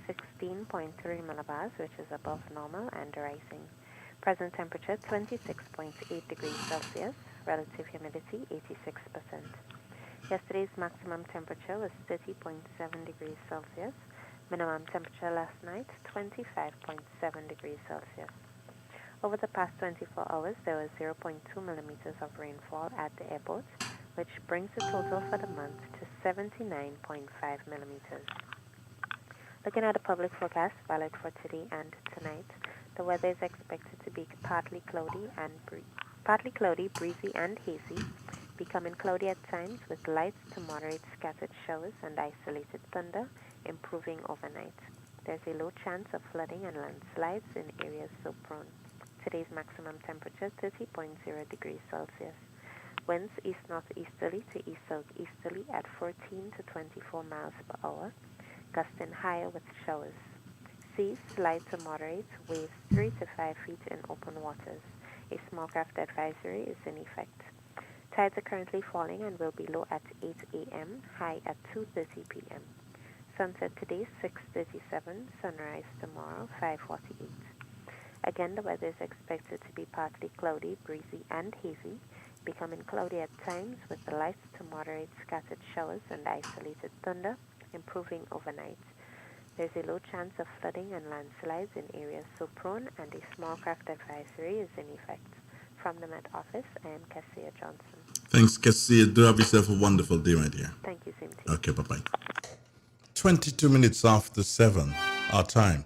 16.3 millibars, which is above normal and rising. Present temperature 26.8 degrees Celsius, relative humidity 86%. Yesterday's maximum temperature was 30.7 degrees Celsius, minimum temperature last night 25.7 degrees Celsius. Over the past 24 hours, there was 0.2 millimeters of rainfall at the airport, which brings the total for the month to 79.5 millimeters. Looking at the public forecast valid for today and tonight, the weather is expected to be partly cloudy, breezy, and hazy, becoming cloudy at times with light to moderate scattered showers and isolated thunder, improving overnight. There's a low chance of flooding and landslides in areas so prone. Today's maximum temperature 30.0 degrees Celsius. Winds east-northeasterly to east-southeasterly at 14 to 24 miles per hour, gusting higher with showers. Seas light to moderate, waves 3 to 5 feet in open waters. A small craft advisory is in effect. Tides are currently falling and will be low at 8 a.m., high at 2:30 p.m. Sunset today 6:37, sunrise tomorrow 5:48. Again, the weather is expected to be partly cloudy, breezy, and hazy, becoming cloudy at times with the light to moderate scattered showers and isolated thunder, improving overnight. There's a low chance of flooding and landslides in areas so prone, and a small craft advisory is in effect. From the Met Office, I am Cassia Johnson. Thanks, Cassia. Do have yourself a wonderful day, my dear. Thank you, same to you. Okay, bye-bye. 22 minutes after 7, our time.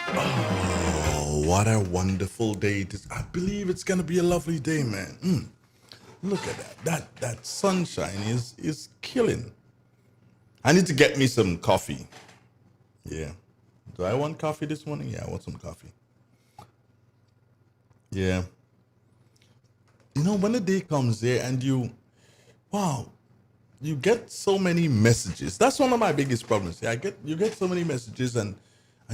Oh, what a wonderful day it is. I believe it's going to be a lovely day, man. Look at that. That sunshine is killing. I need to get me some coffee. Yeah. Do I want coffee this morning? Yeah, I want some coffee. Yeah. You know, when the day comes there and you get so many messages. That's one of my biggest problems. Yeah, you get so many messages and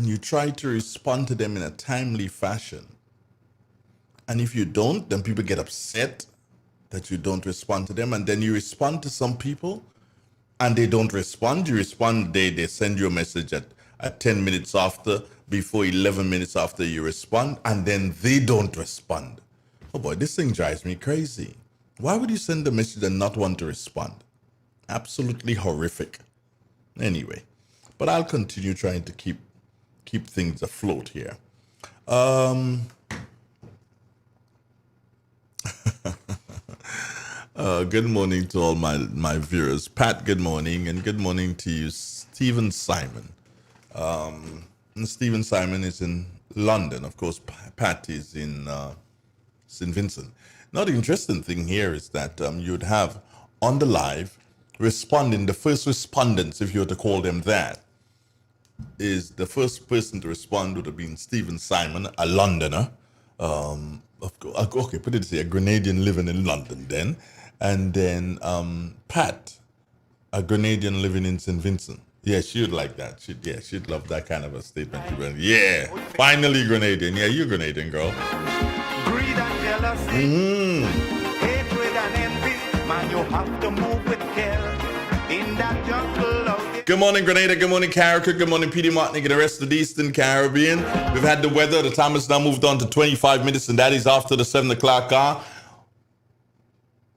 you try to respond to them in a timely fashion. And if you don't, then people get upset that you don't respond to them. And then you respond to some people and they don't respond. You respond, they send you a message at 10 minutes after, before 11 minutes after you respond, and then they don't respond. Oh boy, this thing drives me crazy. Why would you send a message and not want to respond? Absolutely horrific. Anyway, but I'll continue trying to keep things afloat here. Good morning to all my viewers. Pat, good morning, and good morning to you, Stephen Simon. And Stephen Simon is in London. Of course, Pat is in St. Vincent. Now, the interesting thing here is that you'd have on the live responding, the first respondents, if you were to call them that, is the first person to respond would have been Stephen Simon, a Londoner. Of course, okay, put it this way, a Grenadian living in London then. And then Pat, a Grenadian living in St. Vincent. Yeah, she would like that. She'd love that kind of a statement. Yeah, finally Grenadian. Yeah, you're Grenadian, girl. Greed and jealousy, hatred and envy. Man, you have to move with care in that jungle of it. Good morning, Grenada. Good morning, Carriacou. Good morning, Petey Martinique and the rest of the Eastern Caribbean. We've had the weather. The time has now moved on to 25 minutes, and that is after the 7 o'clock hour.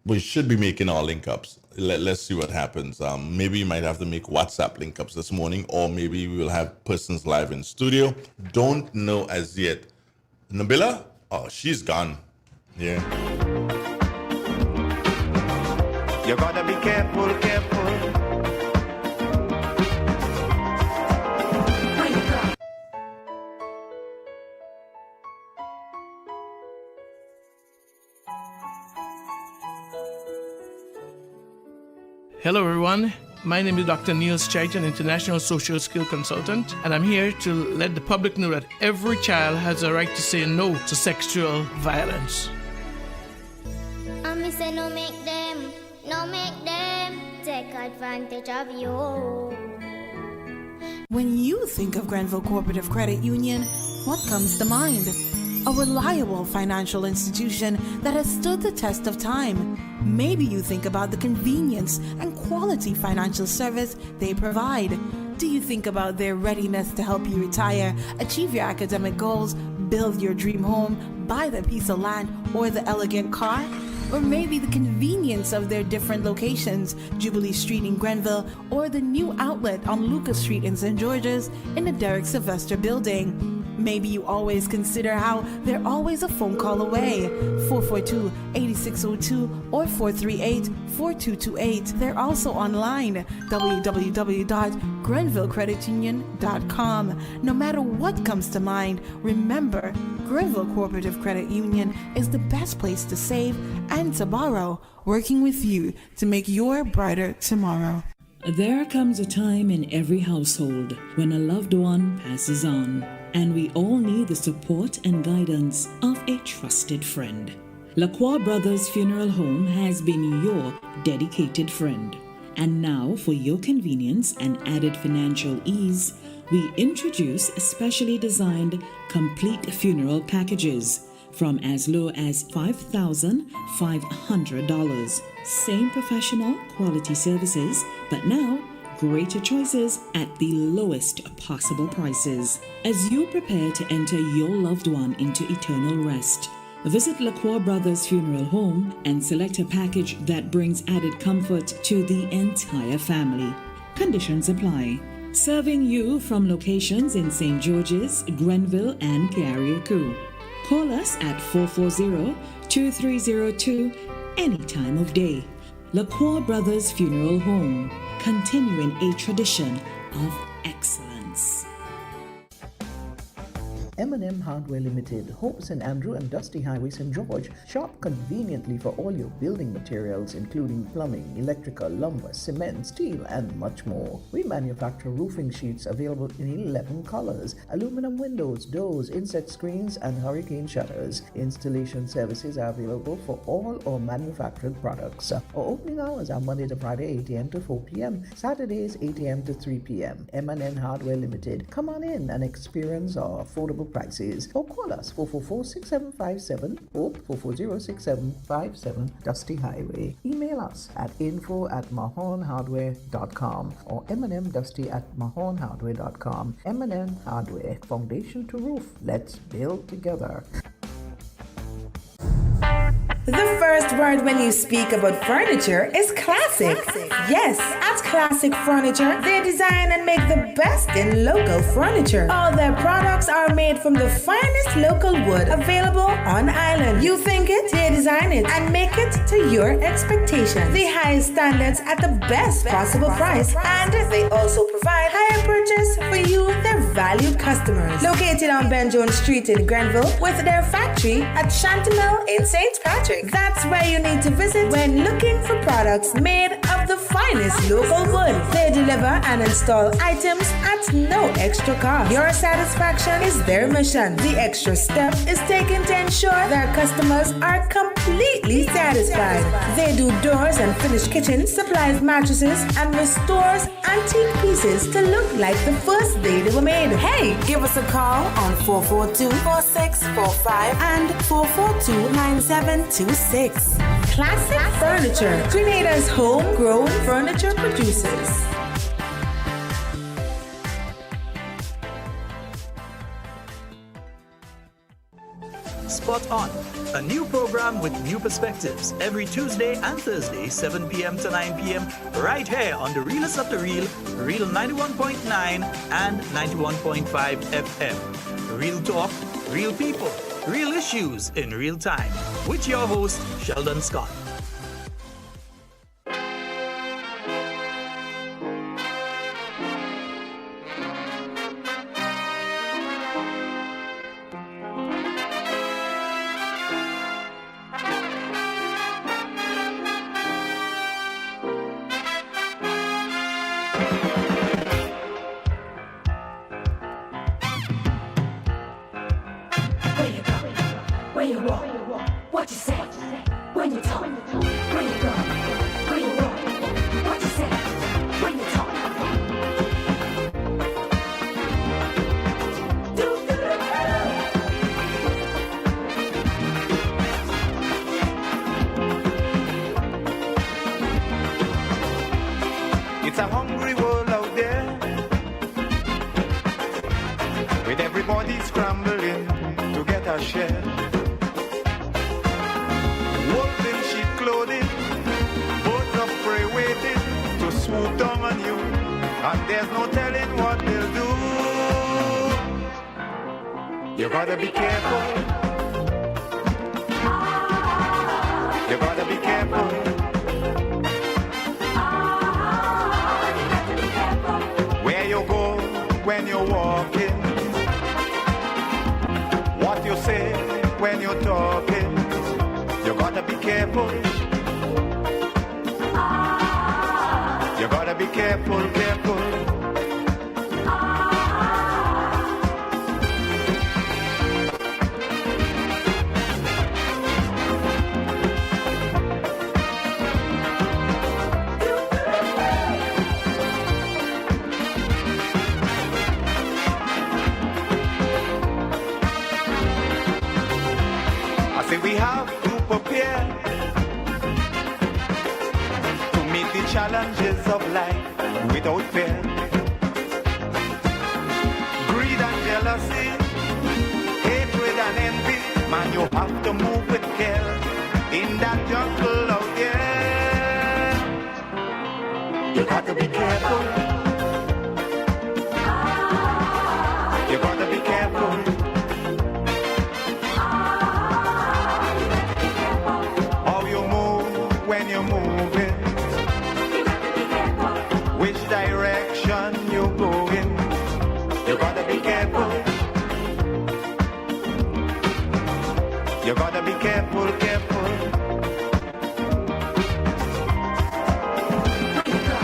We should be making our link-ups. Let's see what happens. Maybe you might have to make WhatsApp link-ups this morning, or maybe we will have persons live in studio. Don't know as yet. Nabila? Oh, she's gone. Yeah. You gotta be careful. Hello everyone, my name is Dr. Neil Strite, an international social skill consultant, and I'm here to let the public know that every child has a right to say no to sexual violence. Me say no make them take advantage of you. When you think of Grenville Cooperative Credit Union, what comes to mind? A reliable financial institution that has stood the test of time. Maybe you think about the convenience and quality financial service they provide. Do you think about their readiness to help you retire, achieve your academic goals, build your dream home, buy the piece of land, or the elegant car? Or maybe the convenience of their different locations, Jubilee Street in Grenville, or the new outlet on Lucas Street in St. George's in the Derek Sylvester building. Maybe you always consider how they're always a phone call away. 442-8602 or 438-4228. They're also online, www.grenvillecreditunion.com. No matter what comes to mind, remember, Grenville Cooperative Credit Union is the best place to save and to borrow, working with you to make your brighter tomorrow. There comes a time in every household when a loved one passes on, and we all need the support and guidance of a trusted friend. Lacroix Brothers Funeral Home has been your dedicated friend. And now, for your convenience and added financial ease, we introduce specially designed complete funeral packages from as low as $5,500. Same professional quality services, but now greater choices at the lowest possible prices. As you prepare to enter your loved one into eternal rest, visit Lacroix Brothers Funeral Home and select a package that brings added comfort to the entire family. Conditions apply. Serving you from locations in St. George's, Grenville, and Carriacou. Call us at 440-2302 any time of day. Lacroix Brothers Funeral Home, continuing a tradition of excellence. M&M Hardware Limited, Hope St. Andrew and Dusty Highway, St. George. Shop conveniently for all your building materials, including plumbing, electrical, lumber, cement, steel, and much more. We manufacture roofing sheets available in 11 colors, aluminum windows, doors, insect screens, and hurricane shutters. Installation services are available for all our manufactured products. Our opening hours are Monday to Friday, 8 a.m. to 4 p.m., Saturdays, 8 a.m. to 3 p.m. M&M Hardware Limited. Come on in and experience our affordable prices, or call us 444-6757 or 440-6757 Dusty Highway. Email us at info@mahonhardware.com or mnmdusty@mahonhardware.com. M&M Hardware, foundation to roof. Let's build together. The first word when you speak about furniture is classic. Yes, at Classic Furniture, they design and make the best in local furniture. All their products are made from the finest local wood available on island. You think it, they design it and make it to your expectations. The highest standards at the best possible price, and they also provide higher purchase for you, their valued customers. Located on Ben Jones Street in Grenville, with their factory at Chantemelle in St. Patrick. That's where you need to visit when looking for products made of the finest local wood. They deliver and install items at no extra cost. Your satisfaction is their mission. The extra step is taken to ensure their customers are completely satisfied. They do doors and finished kitchens, supplies mattresses, and restores antique pieces to look like the first day they were made. Hey, give us a call on 442-4645 and 442-9726. Classic Furniture, Grenada's homegrown furniture producers. Spot On, a new program with new perspectives every Tuesday and Thursday, 7 p.m. to 9 p.m. right here on the Realest of the Real, Real 91.9 and 91.5 FM. Real talk, real people, real issues in real time. With your host, Sheldon Scott. It's a hungry world out there, Everybody scrambling to get a share. Wolves in sheep clothing, birds of prey waiting to swoop down on you, and there's no telling what they'll do. You gotta be careful. You gotta be careful. Where you go when you're walking, what you say when you're talking, you gotta be careful. You gotta be careful, careful. We have to prepare to meet the challenges of life without fear. Greed and jealousy, hatred and envy, man, you have to move with care in that jungle out there. You got to be careful. You got to be careful. When you're moving, which direction you're going, you gotta be careful. You gotta be careful, careful. Where you go,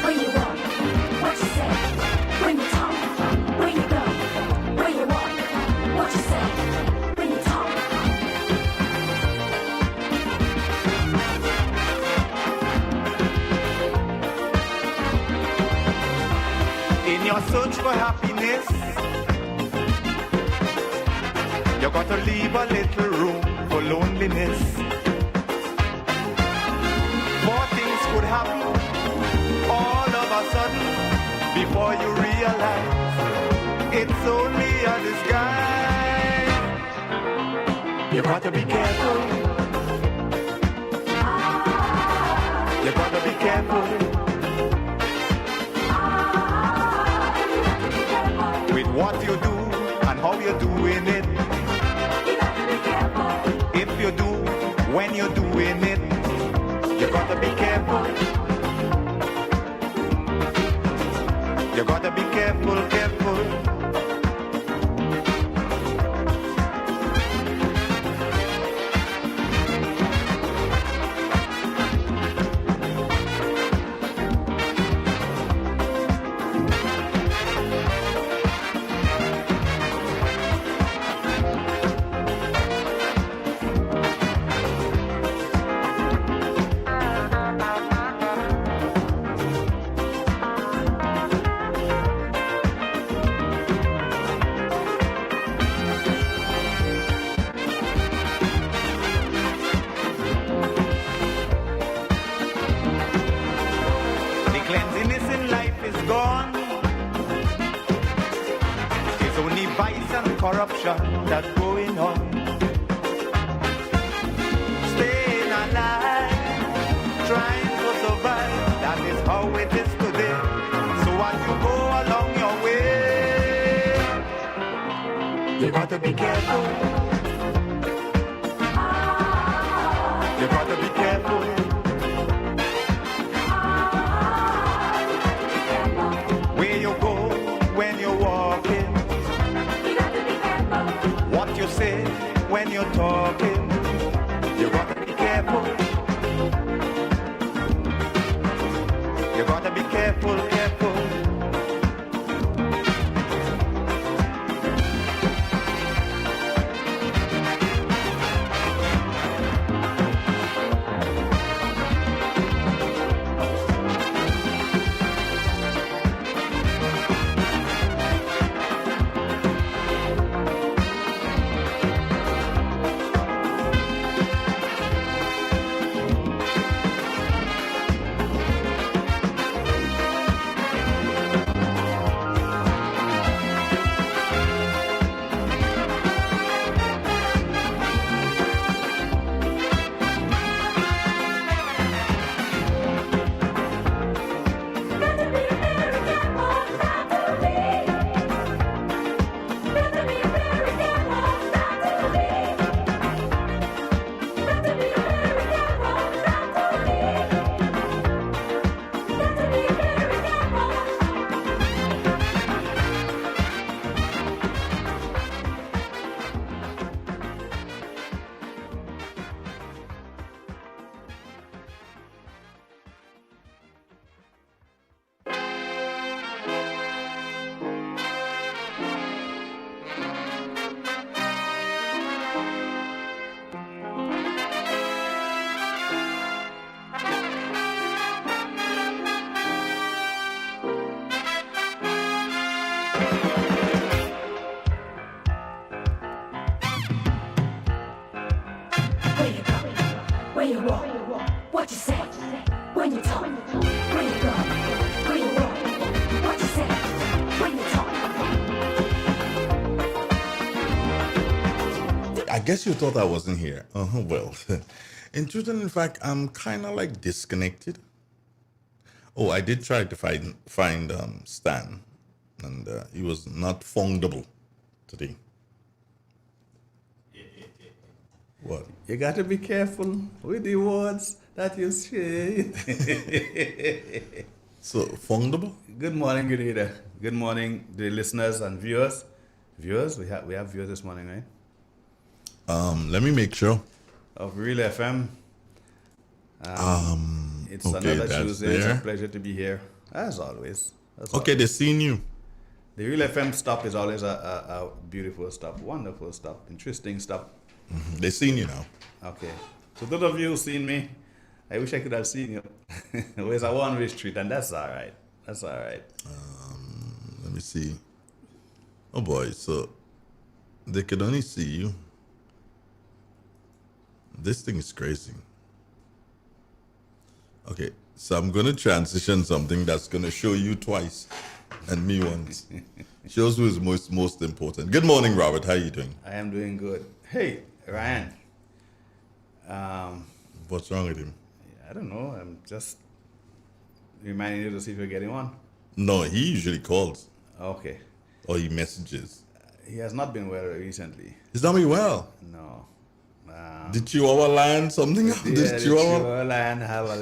where you walk, what you say, when you talk, where you go, where you walk, what you say, when you talk. In your search for happiness, you got to leave a little room for loneliness. More things could happen all of a sudden before you realize it's only a disguise. You got to be careful. You got to be careful. With what you do and how you're doing it. If you do, when you're doing it, you gotta be careful. You gotta be careful, careful. Corruption that's going on. Staying alive, trying to survive. That is how it is today. So as you go along your way, you got to be careful. You got to be careful. Where you go when you're walking. What you say when you're talking, you gotta be careful. You gotta be careful, careful. Where you go? Where you walk? What you say? When you talk? Where you go? Where you walk? What you say? When you talk? I guess you thought I wasn't here. Well, in truth and in fact, I'm kind of like disconnected. Oh, I did try to find Stan, and he was not foundable today. What? You got to be careful with the words that you say. So, foundable? Good morning, good evening. Good morning, the listeners and viewers. Viewers, we have viewers this morning, right? Let me make sure. Of Real FM. It's Okay, another that's Tuesday. It's there. a pleasure to be here, as always. Okay, they're seeing you. The Real FM stop is always a beautiful stop, wonderful stop, interesting stop. They're seeing you now. Okay. So those of you who've seen me, I wish I could have seen you. It's a one-way street, and that's all right. That's all right. Let me see. Oh boy, so they could only see you. This thing is crazy. Okay, so I'm going to transition something that's going to show you twice and me once. Shows who is most important. Good morning, Robert. How are you doing? I am doing good. Hey, Ryan. What's wrong with him? I don't know. I'm just reminding you to see if you're getting on. No, he usually calls Okay. or he messages. He has not been well recently. He's not me well. No. Did Chihuahua land something? Yeah, Did the Chihuahua? Chihuahua line have a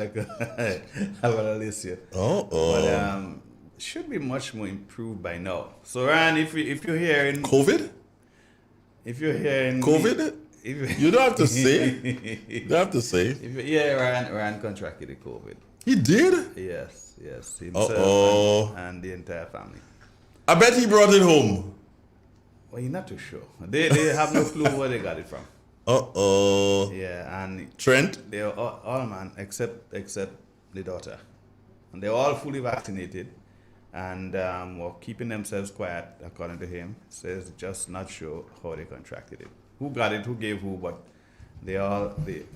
little issue. Oh. But should be much more improved by now. So Ryan, if you're hearing COVID? if you're hearing COVID? You don't have to say. You don't have to say. Ryan contracted the COVID. He did? Yes, himself and the entire family. I bet he brought it home. Well, you're not too sure. They have no clue where they got it from. Yeah, and Trent? they are all man except the daughter, and they're all fully vaccinated, and were keeping themselves quiet, according to him. Says just not sure how they contracted it, who got it, who gave who, but they all have it.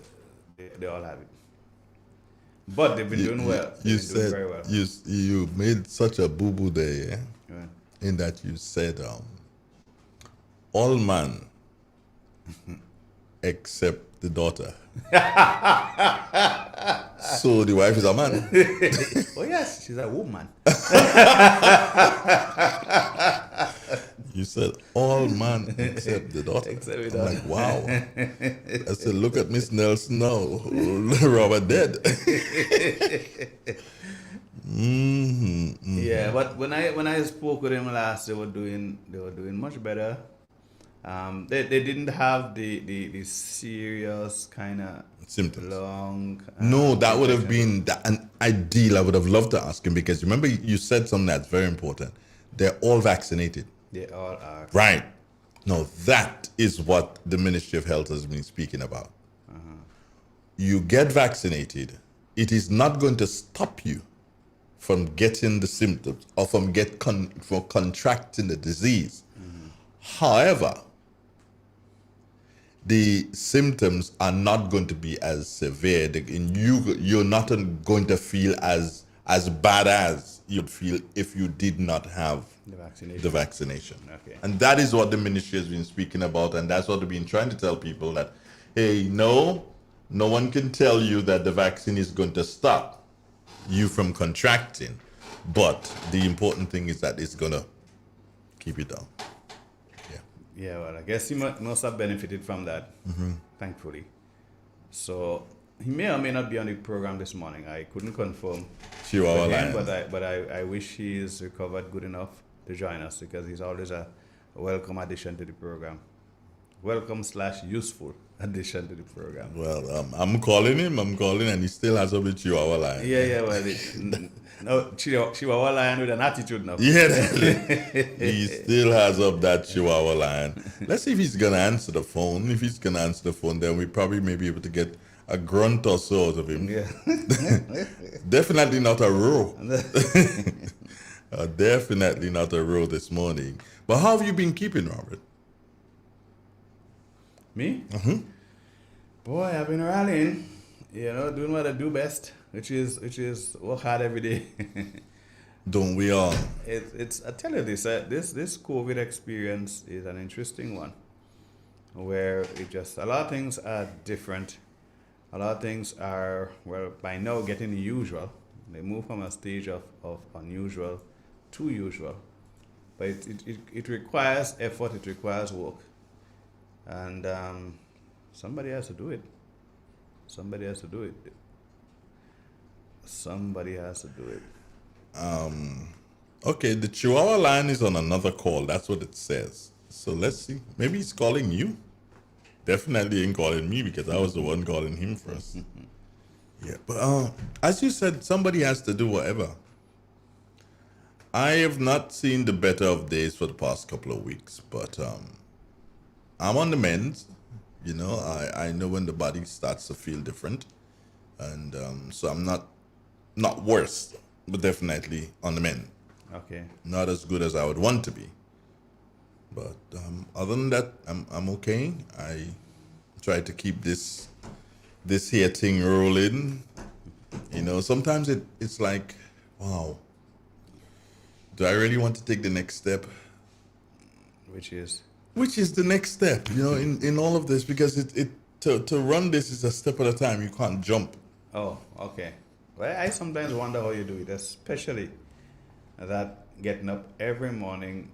But they've been doing well. You They've been doing said very well. you made such a boo boo there, yeah? Right. In that you said all man except the daughter. So the wife is a man. Oh yes, she's a woman. You said all man except the daughter. Except the I'm daughter. like, wow. I said, look at Miss Nelson now. Robert dead. Yeah, but when I spoke with him last, they were doing much better. They didn't have the serious kind of Symptoms. long. No, that would have been an ideal. I would have loved to ask him because remember you said something that's very important. They're all vaccinated. They all are. Right. No, that is what the Ministry of Health has been speaking about. You get vaccinated, it is not going to stop you from getting the symptoms or from contracting the disease. However, the symptoms are not going to be as severe. You're not going to feel as bad as you'd feel if you did not have the vaccination. Okay. And that is what the ministry has been speaking about, and that's what they've been trying to tell people that, hey, no one can tell you that the vaccine is going to stop you from contracting, but the important thing is that it's going to keep it down. Yeah, well, I guess he must have benefited from that, thankfully. So he may or may not be on the program this morning. I couldn't confirm Chihuahua with him, Lions. but I wish he is recovered good enough to join us because he's always a welcome addition to the program. Welcome/useful addition to the program. Well, I'm calling him, and he still has up with Chihuahua Lion. Yeah, well, no, Chihuahua Lion with an attitude now. Yeah, he still has up that Chihuahua Lion. Let's see if he's going to answer the phone. If he's going to answer the phone, then we probably may be able to get a grunt or so out of him. Yeah. Definitely not a roar. Definitely not a row this morning. But how have you been keeping, Robert? Me? Boy, I've been rallying, doing what I do best, which is work hard every day. Don't we all? It's I tell you this COVID experience is an interesting one, where a lot of things are different. A lot of things are, well, by now getting usual. They move from a stage of unusual to usual. But it requires effort, it requires work. And somebody has to do it. Somebody has to do it. Somebody has to do it. Okay, the Chihuahua line is on another call. That's what it says. So let's see. Maybe he's calling you. Definitely ain't calling me because I was the one calling him first. Yeah, but as you said, somebody has to do whatever. I have not seen the better of days for the past couple of weeks, but I'm on the mend. I know when the body starts to feel different, and so I'm not worse, but definitely on the mend. Okay. Not as good as I would want to be, but other than that, I'm okay. I try to keep this here thing rolling. Sometimes it's like, wow, do I really want to take the next step? Which is the next step, in all of this, because to run this is a step at a time. You can't jump. Oh, okay. Well, I sometimes wonder how you do it, especially that getting up every morning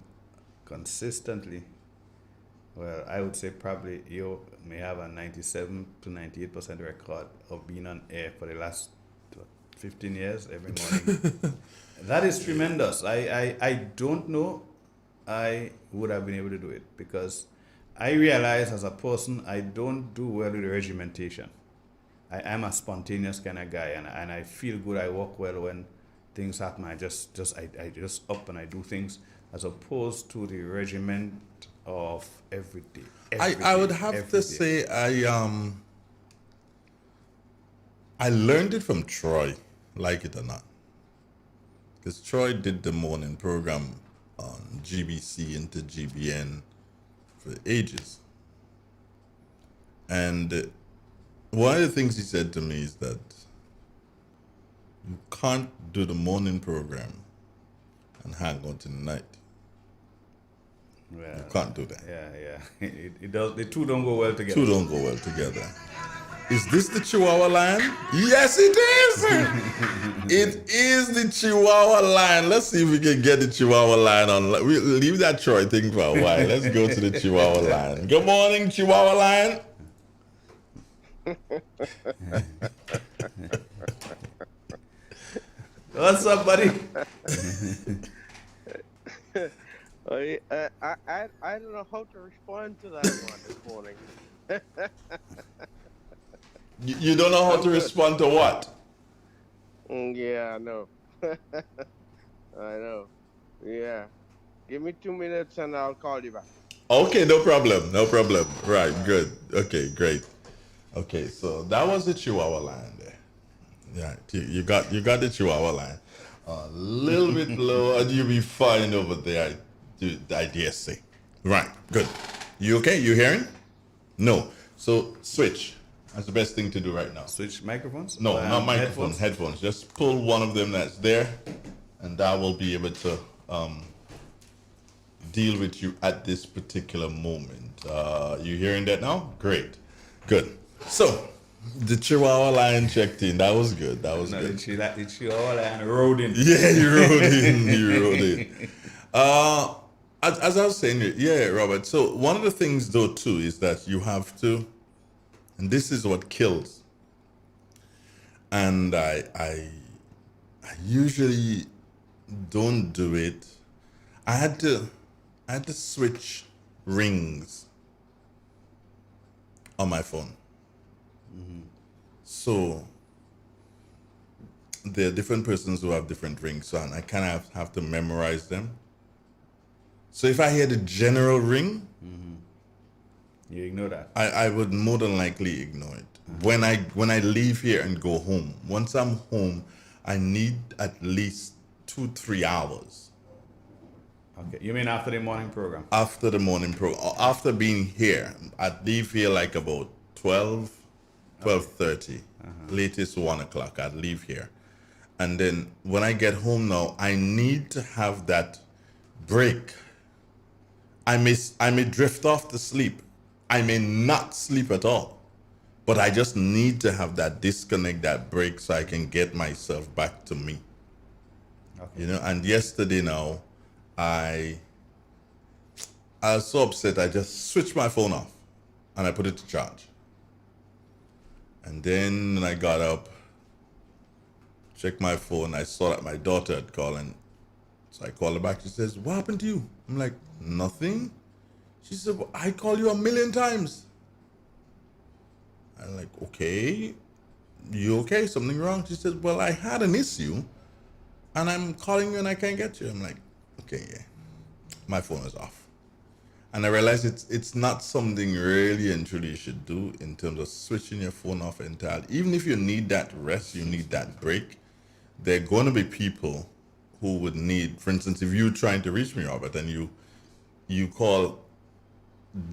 consistently. Well, I would say probably you may have a 97 to 98% record of being on air for the last 15 years every morning. That is tremendous. I don't know I would have been able to do it, because I realize as a person I don't do well with regimentation. I am a spontaneous kind of guy, and I feel good. I work well when things happen. I just up and I do things, as opposed to the regiment of every day. I would have to say I learned it from Troy, like it or not, because Troy did the morning program on GBC into GBN for ages. And one of the things he said to me is that you can't do the morning program and hang on to the night. Well, you can't do that. Yeah. It does. The two don't go well together. Two don't go well together. Is this the Chihuahua line? Yes, it is. It is the Chihuahua line. Let's see if we can get the Chihuahua line on. We leave that Troy thing for a while. Let's go to the Chihuahua line. Good morning, Chihuahua line. What's up, buddy? I don't know how to respond to that one this morning. You don't know how to respond to what? Yeah, I know. I know. Yeah. Give me 2 minutes and I'll call you back. Okay, no problem. Right, good. Okay, great. Okay, so that was the Chihuahua line there. Yeah, you got the Chihuahua line. A little bit low, and you'll be fine over there, I dare say. Right, good. You okay? You hearing? No. So switch. That's the best thing to do right now. Switch microphones? No, not microphones, headphones. Just pull one of them that's there, and that will be able to deal with you at this particular moment. You hearing that now? Great. Good. So, the Chihuahua line checked in. That was good. Good. The Chihuahua line rode in. Yeah, you rode in. As I was saying, yeah, Robert. So, one of the things, though, too, is that you have to, and this is what kills. And I usually don't do it. I had to switch rings on my phone. Mm-hmm. So there are different persons who have different rings, so I kind of have to memorize them. So if I hear the general ring, you ignore that. I would more than likely ignore it. When I leave here and go home, once I'm home, I need at least 2-3 hours. Okay, you mean after the morning program? After the morning program, after being here, I'd leave here like about 12:30, latest 1 o'clock. I'd leave here, and then when I get home now, I need to have that break. I may drift off to sleep. I may not sleep at all, but I just need to have that disconnect, that break, so I can get myself back to me. Okay. You know, and yesterday now, I was so upset, I just switched my phone off and I put it to charge. And then I got up, checked my phone, I saw that my daughter had called, and so I called her back. She says, "What happened to you?" I'm like, "Nothing." She said, "Well, I called you 1,000,000 times." I'm like, "Okay, you okay? Something wrong?" She says, "Well, I had an issue and I'm calling you and I can't get you." I'm like, "Okay, yeah." My phone is off. And I realized it's not something really and truly you should do in terms of switching your phone off entirely. Even if you need that rest, you need that break, there are going to be people who would need, for instance, if you're trying to reach me, Robert, and you call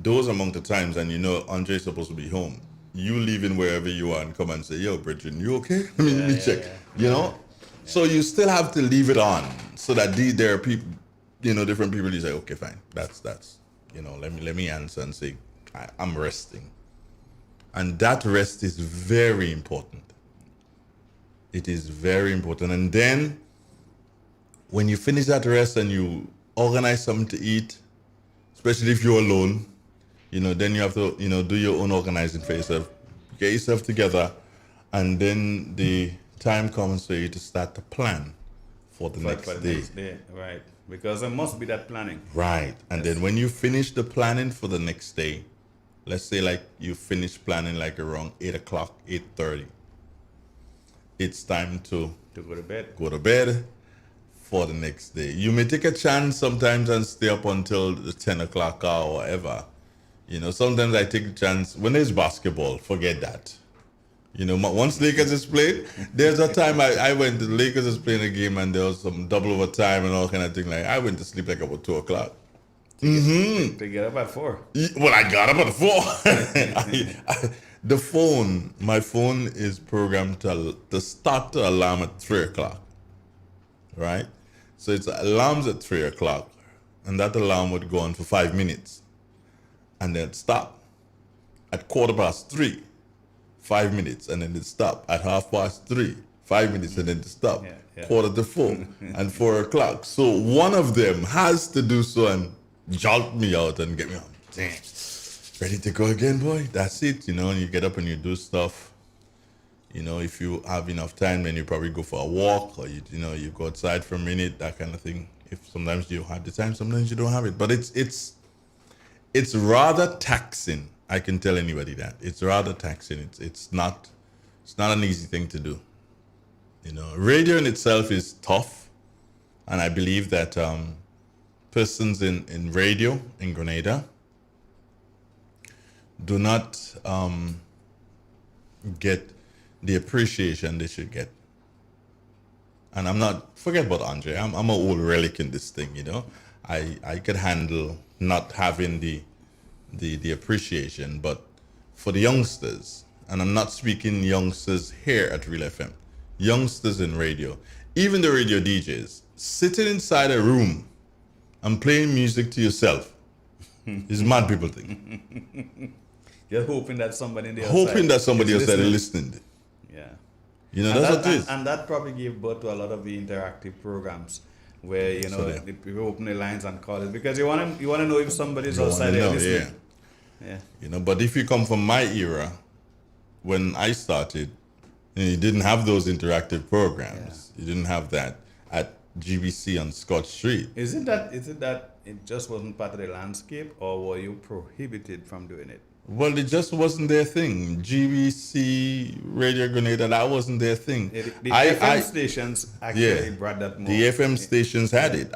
those among the times and you know Andre's supposed to be home, you leaving wherever you are and come and say, "Yo, Bridget, you okay? Let me check." You know? So you still have to leave it on so that there are people, you know, different people. You say, "Okay, fine. That's you know, let me answer and say, I'm resting." And that rest is very important. It is very important. And then when you finish that rest and you organize something to eat, especially if you're alone, you know, then you have to, you know, do your own organizing for yourself, get yourself together, and then the time comes for you to start to plan for the next day. Right? Because there must be that planning. Right. And then when you finish the planning for the next day, let's say like you finish planning like around 8 o'clock, 8:30, it's time to go to bed. Go to bed for the next day. You may take a chance sometimes and stay up until the 10 o'clock hour or whatever. You know, sometimes I take a chance. When there's basketball, forget that. You know, once Lakers is played, there's a time I went, the Lakers is playing a game and there was some double overtime and all kind of thing. Like, I went to sleep like about 2 o'clock. To get up at 4. Well, I got up at 4. My phone is programmed to start the alarm at 3 o'clock. Right? So it's alarms at 3 o'clock. And that alarm would go on for 5 minutes. And then stop at 3:15. 5 minutes, and then it stop at 3:30. 5 minutes, and then it stop. 3:45 and 4 o'clock. So one of them has to do so and jolt me out and get me on. Damn, ready to go again, boy? That's it, you know. And you get up and you do stuff. You know, if you have enough time, then you probably go for a walk, or you know, you go outside for a minute, that kind of thing. If sometimes you have the time, sometimes you don't have it. But it's rather taxing. I can tell anybody that it's rather taxing. It's not an easy thing to do. You know, radio in itself is tough, and I believe that persons in radio in Grenada do not get the appreciation they should get. And I'm not, forget about Andre. I'm an old relic in this thing. You know, I could handle not having the appreciation, but for the youngsters, and I'm not speaking youngsters here at Real FM, youngsters in radio, even the radio DJs, sitting inside a room and playing music to yourself is mad people thing. You're hoping that somebody in the hoping that somebody else is listening. Yeah. You know, that's what it is. And that probably gave birth to a lot of the interactive programs where, you know, the people open the lines and call it, because you want to know if somebody's outside there listening. Yeah. You know, but if you come from my era, when I started, you didn't have those interactive programs. You didn't have that at GBC on Scott Street. Is it that it just wasn't part of the landscape, or were you prohibited from doing it? Well, it just wasn't their thing. GBC, Radio Grenada, that wasn't their thing. The FM stations actually brought that more. The FM stations had it.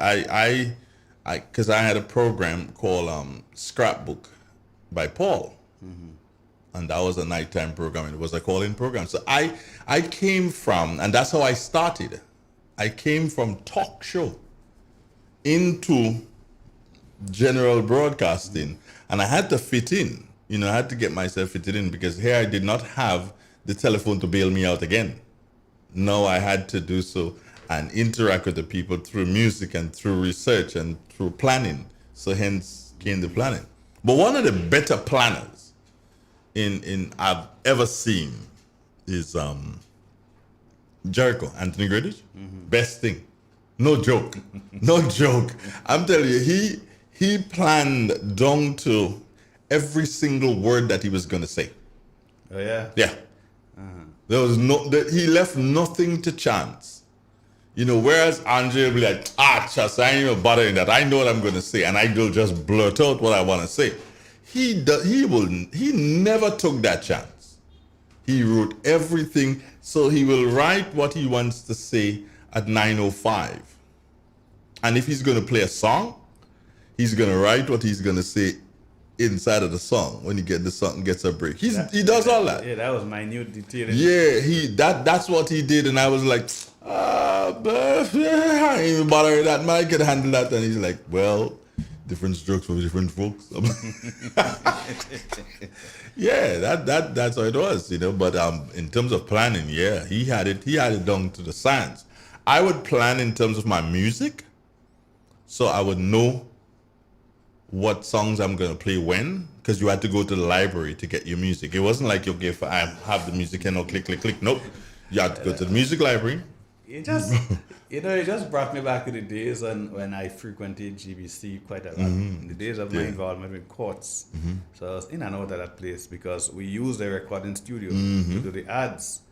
Because I had a program called Scrapbook by Paul. And that was a nighttime program. It was a call-in program. So I came from, and that's how I started. I came from talk show into general broadcasting, and I had to fit in. You know, I had to get myself fitted in because here I did not have the telephone to bail me out again. No, I had to do so and interact with the people through music and through research and through planning. So hence came the planning. But one of the better planners in I've ever seen is Jericho, Anthony Greenwich. Best thing. No joke. No joke. I'm telling you, he planned down to every single word that he was going to say. Oh, yeah? Yeah. There was he left nothing to chance. You know, whereas Andre will be like, just I ain't even bothering that. I know what I'm going to say, and I will just blurt out what I want to say. He never took that chance. He wrote everything, so he will write what he wants to say at 9:05. And if he's going to play a song, he's going to write what he's going to say inside of the song when the song gets a break. He does all that. Yeah, that was minute detail. Yeah, that's what he did, and I was like, but I ain't even bothering that. Man, I can handle that. And he's like, well, different strokes for different folks. Yeah, that's how it was, you know. But in terms of planning, yeah, he had it down to the science. I would plan in terms of my music, so I would know what songs I'm going to play when, because you had to go to the library to get your music. It wasn't like, okay, if I have the music and I'll click, click, click. Nope. You had to go to the music library. It just brought me back to the days when I frequented GBC quite a lot. The days of my involvement with courts. So I was in and out of that place because we used a recording studio to do the ads.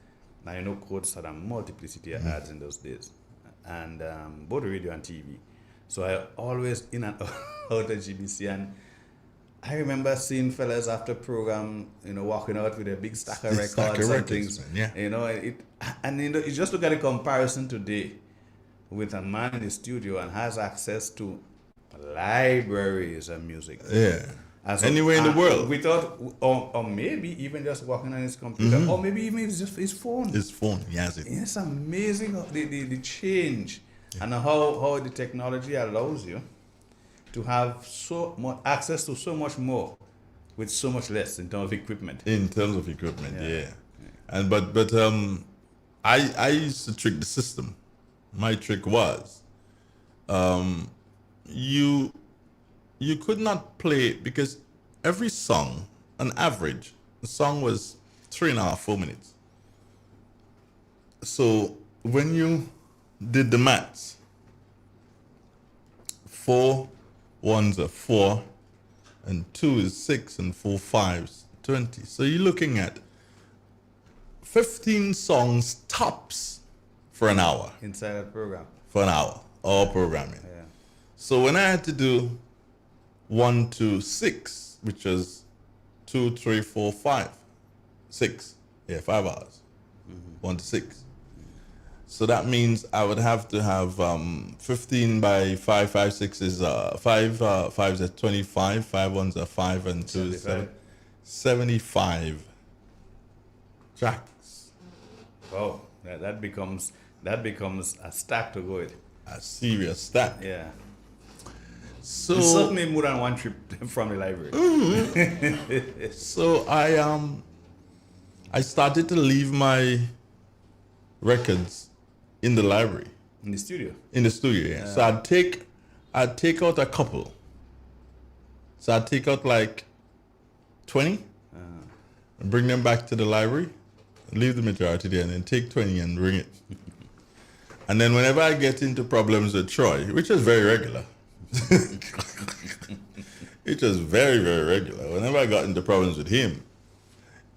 Now, you know, courts had a multiplicity of ads in those days, and both radio and TV. So I always in and out of GBC, and I remember seeing fellas after program, you know, walking out with a big stack of records and things. Man, yeah. You know, you just look at the comparison today with a man in the studio and has access to libraries of music. Yeah. And so, anywhere in the world. We thought, or maybe even just walking on his computer, or maybe even just his phone. His phone, he has it. It's amazing the change and how the technology allows you to have so much access to so much more with so much less in terms of equipment. In terms of equipment, yeah. And but I used to trick the system. My trick was, you could not play, because every song, on average, the song was 3.5, 4 minutes. So when you did the maths, 4 1s are 4, and 2 is 6, and 4 5s 20. So you're looking at 15 songs tops for an hour. Inside that program. For an hour, all programming. Yeah. So when I had to do 1 to 6, which was 2, 3, 4, 5, 6, 5 hours, 1 to 6. So that means I would have to have 15 by 5, 5, 6 is 5 5s are 25, 5 1s are 5, and 2 is 7. 75 tracks. Wow, that becomes a stack to go with. A serious stack. Yeah. So it's certainly more than one trip from the library. So I started to leave my records in the library. In the studio? In the studio, yeah. So I'd take out a couple. So I'd take out like 20 and bring them back to the library, leave the majority there, and then take 20 and bring it. And then whenever I get into problems with Troy, which is very regular, it was very, very regular. Whenever I got into problems with him,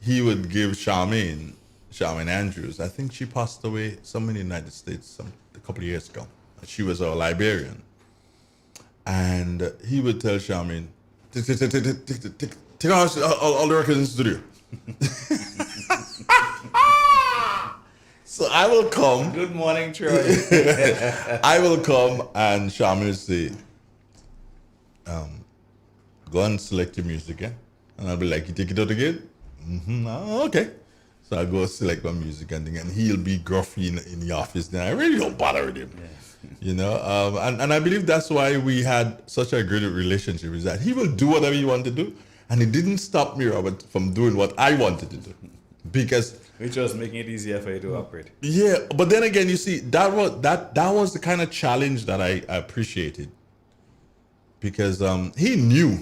he would give Charmaine Andrews, I think she passed away somewhere in the United States a couple of years ago. She was our librarian. And he would tell Charmaine, take out all the records in the studio. So I will come. Good morning, Troy. I will come and Charmaine will say, go and select your music, yeah? And I'll be like, you take it out again? Oh, okay. So I go select my music and thing, and he'll be gruffy in the office. Then I really don't bother with him. You know, and I believe that's why we had such a great relationship, is that he will do whatever he wanted to do, and it didn't stop me, Robert, from doing what I wanted to do. Because which was making it easier for you to operate. Yeah, but then again, you see, that was the kind of challenge that I appreciated. Because he knew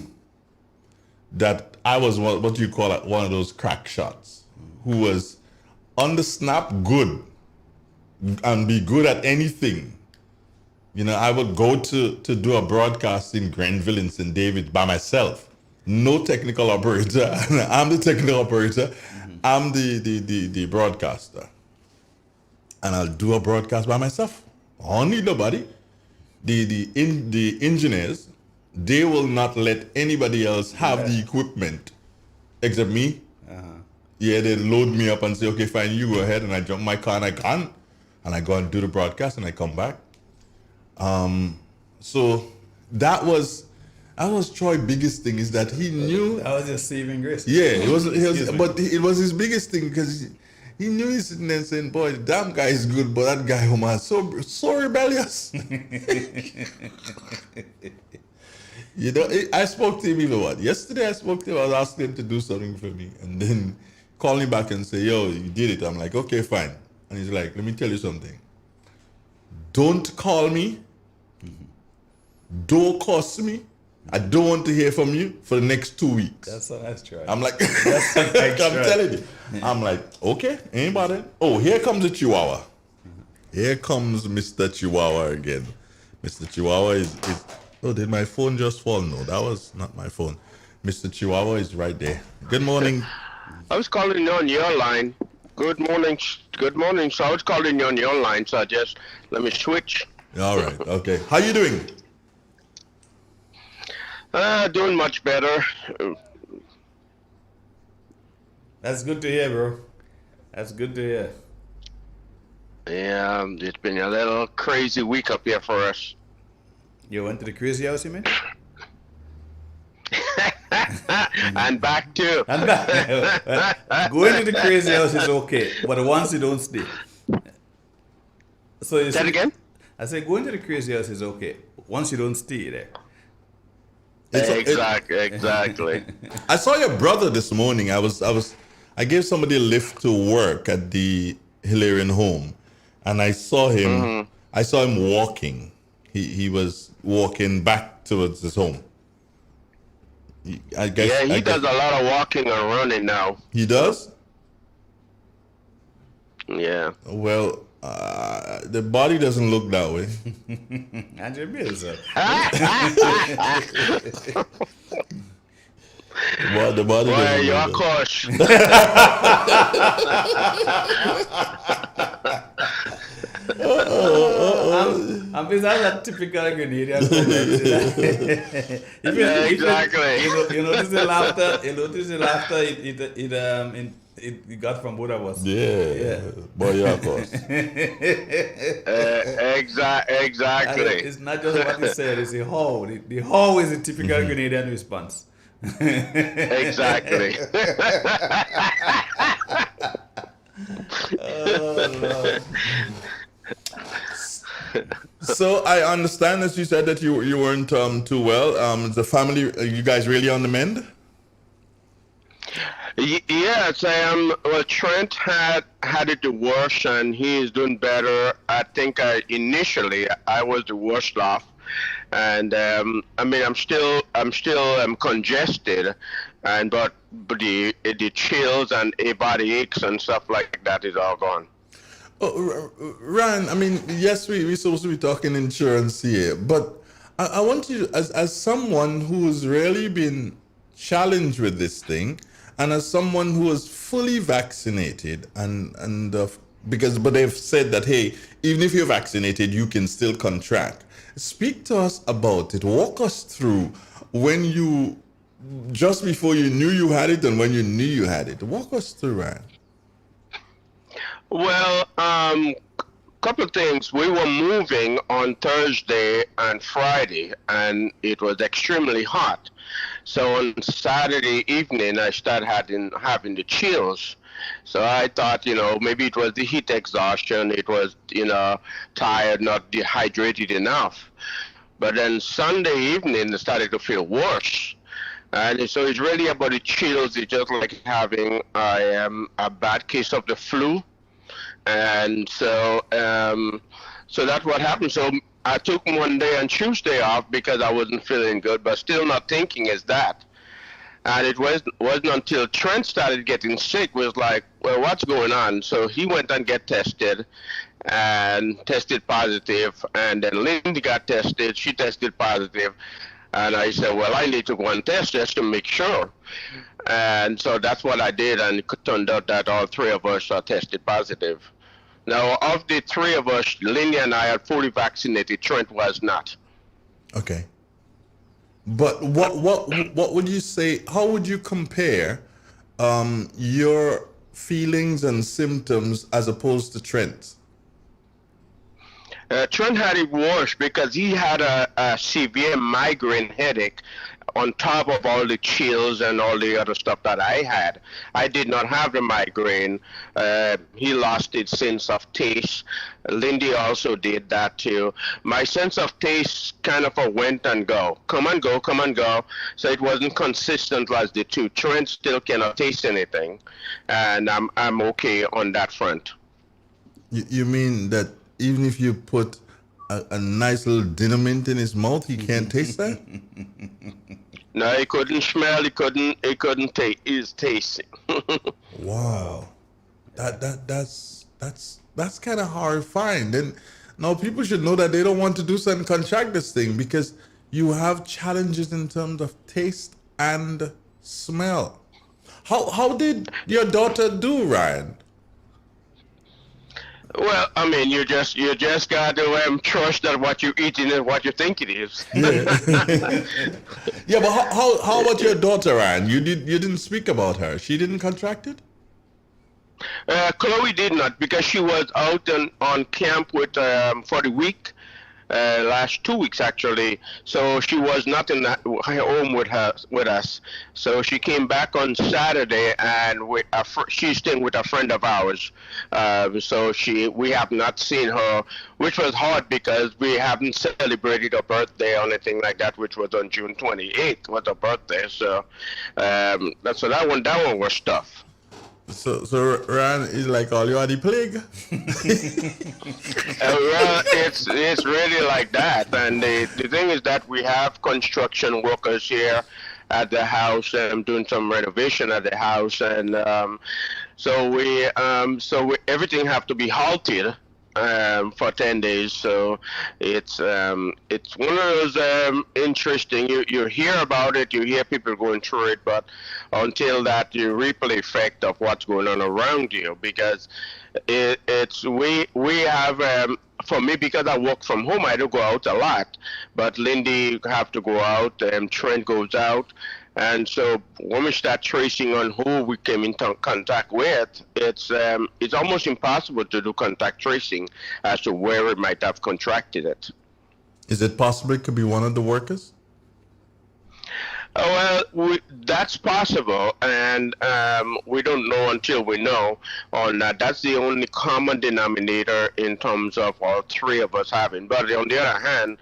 that I was what you call one of those crack shots, who was on the snap good and be good at anything. You know, I would go to do a broadcast in Grenville in St. David by myself. No technical operator. I'm the technical operator. I'm the broadcaster. And I'll do a broadcast by myself. I don't need nobody. The engineers, they will not let anybody else have the equipment except me. Yeah, they load me up and say, okay, fine, you go ahead. And I jump my car and I gone. And I go and do the broadcast and I come back. So that was Troy's biggest thing, is that he knew that was his saving grace. Yeah, but it was his biggest thing, because he knew he's sitting there saying, "Boy, the damn guy is good, but that guy, oh man, so rebellious." You know, I spoke to him even yesterday. I spoke to him. I was asking him to do something for me, and then call me back and say, "Yo, you did it." I'm like, "Okay, fine." And he's like, "Let me tell you something. Don't call me. Don't cost me. I don't want to hear from you for the next 2 weeks." That's a nice try. I'm like, that's a nice I'm try. telling you. I'm like, okay, ain't bothered. Oh, here comes the Chihuahua. Here comes Mr. Chihuahua again. Mr. Chihuahua is oh, did my phone just fall? No, that was not my phone. Mr. Chihuahua is right there. Good morning. I was calling you on your line. Good morning. Good morning. So I was calling you on your line. So let me switch. All right. Okay. How you doing? Doing much better. That's good to hear, bro. That's good to hear. Yeah, it's been a little crazy week up here for us. You went to the crazy house, you mean? And back too. And back. Going to the crazy house is okay, but once you don't stay. So Say it again? I say going to the crazy house is okay, once you don't stay there. Exactly. I saw your brother this morning. I gave somebody a lift to work at the Hilarion home, and I saw him. Mm-hmm. I saw him walking. He was walking back towards his home. I guess. Yeah, he does a lot of walking and running now. He does? Yeah. Well, the body doesn't look that way. And your bills up. Well, the body doesn't you're look course. I'm besides that typical Grenadian. Exactly. You notice the laughter. It got from both of us. Yeah. Boy, yeah, of course. Exactly. And it's not just what he said, it's the how. The how is a typical Grenadian response. Exactly. So I understand, as you said, that you weren't too well. The family, you guys really on the mend? Yes, I am. Well, Trent had it the worst, and he is doing better. I think initially I was the worst off, and I mean I'm still congested, but the chills and body aches and stuff like that is all gone. Oh, Ryan, I mean, yes, we're supposed to be talking insurance here, but I want you, as someone who's really been challenged with this thing, and as someone who is fully vaccinated, but they've said that, hey, even if you're vaccinated, you can still contract. Speak to us about it. Walk us through just before you knew you had it and when you knew you had it. Walk us through, Ryan. Well, couple of things. We were moving on Thursday and Friday, and it was extremely hot. So on Saturday evening, I started having the chills, So I thought, maybe it was the heat exhaustion. It was, tired, not dehydrated enough. But then Sunday evening, it started to feel worse. And so it's really about the chills. It's just like having a bad case of the flu. And so that's what happened. So I took Monday and Tuesday off because I wasn't feeling good, but still not thinking is that. And it wasn't until Trent started getting sick was like, well, what's going on? So he went and get tested and tested positive. And then Lindy got tested. She tested positive. And I said, well, I need to go and test just to make sure. And so that's what I did. And it turned out that all three of us are tested positive. Now, of the three of us, Lindy and I are fully vaccinated. Trent was not. Okay. But what would you say? How would you compare your feelings and symptoms as opposed to Trent's? Trent had it worse because he had a severe migraine headache on top of all the chills and all the other stuff that I had. I did not have the migraine. He lost his sense of taste. Lindy also did that too. My sense of taste kind of went and go, come and go, come and go. So it wasn't consistent as the two. Trent still cannot taste anything, and I'm okay on that front. You mean that even if you put a nice little dynamite in his mouth, he can't taste that? No, he couldn't smell. He couldn't taste. He's tasting. Wow, that's kind of horrifying. Then now people should know that they don't want to do something contract this thing because you have challenges in terms of taste and smell. How did your daughter do, Ryan? Well, I mean, you just got to trust that what you're eating is what you think it is. Yeah, yeah, but how about your daughter, Ryan? You didn't speak about her. She didn't contract it? Chloe did not because she was out on camp with for the week. Last 2 weeks actually, so she was not in her home with us. So she came back on Saturday, and she's staying with a friend of ours. So we have not seen her, which was hard because we haven't celebrated her birthday or anything like that, which was on June 28th was her birthday. So that one was tough. So Ryan is like all you are the plague. Well, it's really like that, and the thing is that we have construction workers here at the house, and I'm doing some renovation at the house, and so everything have to be halted for 10 days. So it's one of those interesting. You hear about it, you hear people going through it, but until that, you reap the effect of what's going on around you, because we have. For me, because I work from home, I don't go out a lot. But Lindy have to go out, and Trent goes out. And so when we start tracing on who we came into contact with, it's almost impossible to do contact tracing as to where it might have contracted it. Is it possible it could be one of the workers? Well, that's possible, and we don't know until we know on that. That's the only common denominator in terms of all three of us having. But on the other hand,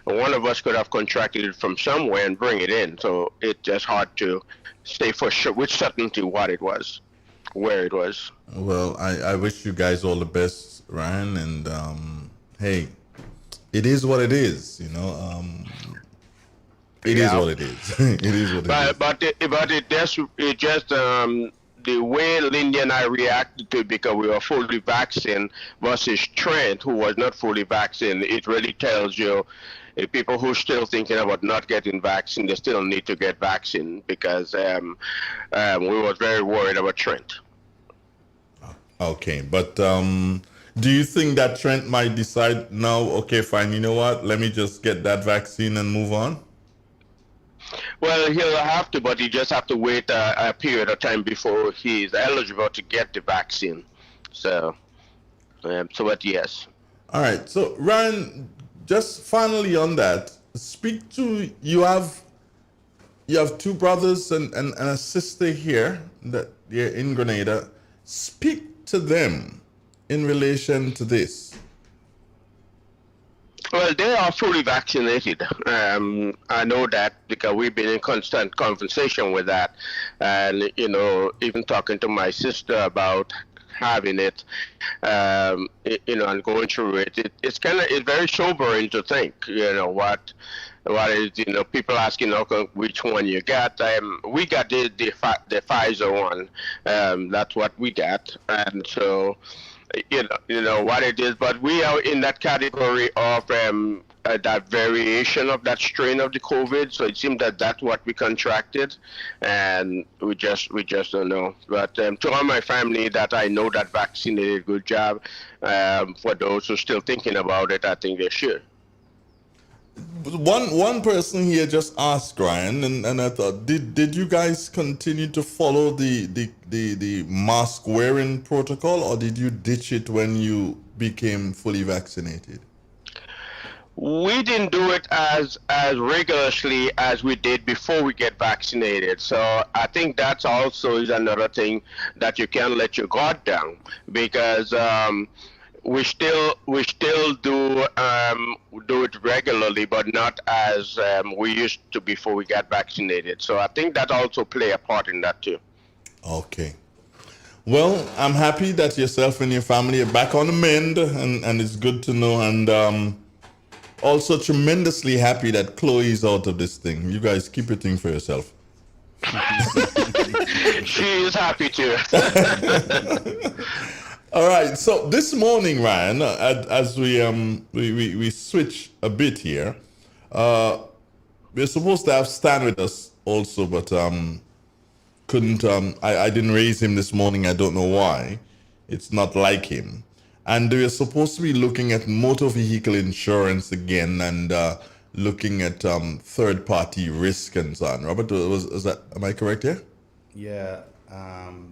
one of us could have contracted it from somewhere and bring it in. So it's just hard to say for sure with certainty what it was, where it was. Well, I wish you guys all the best, Ryan, and hey, it is what it is, you know. It is what it is. It is what it is. But it just the way Lindy and I reacted to it because we were fully vaccinated versus Trent, who was not fully vaccinated, it really tells you people who are still thinking about not getting vaccinated, they still need to get vaccinated because we were very worried about Trent. Okay, but do you think that Trent might decide, no, okay, fine, you know what, let me just get that vaccine and move on? Well, he'll have to, but he just have to wait a period of time before he's eligible to get the vaccine. So but yes. All right. So Ryan, just finally on that, speak to you have two brothers and a sister here that you're in Grenada. Speak to them in relation to this. Well, they are fully vaccinated. I know that because we've been in constant conversation with that, and even talking to my sister about having it, and going through it. It's very sobering to think, what is, people asking, okay, which one you got. We got the Pfizer one. That's what we got, and so. What it is, but we are in that category of that variation of that strain of the COVID. So it seems that that's what we contracted, and we just don't know. But to all my family that I know that vaccinated, good job. For those who are still thinking about it, I think they should. One person here just asked, Ryan, and I thought, did you guys continue to follow the mask wearing protocol, or did you ditch it when you became fully vaccinated? We didn't do it as rigorously as we did before we get vaccinated. So I think that's also is another thing that you can't let your guard down, because we still do it regularly, but not as we used to before we got vaccinated. So I think that also play a part in that too. Okay. Well, I'm happy that yourself and your family are back on the mend, and it's good to know. And also tremendously happy that Chloe's out of this thing. You guys keep your thing for yourself. She is happy too. All right. So this morning, Ryan, as we switch a bit here, we're supposed to have Stan with us also, but couldn't. I didn't raise him this morning. I don't know why. It's not like him. And we're supposed to be looking at motor vehicle insurance again, and looking at third-party risk and so on. Robert, was that? Am I correct here? Yeah,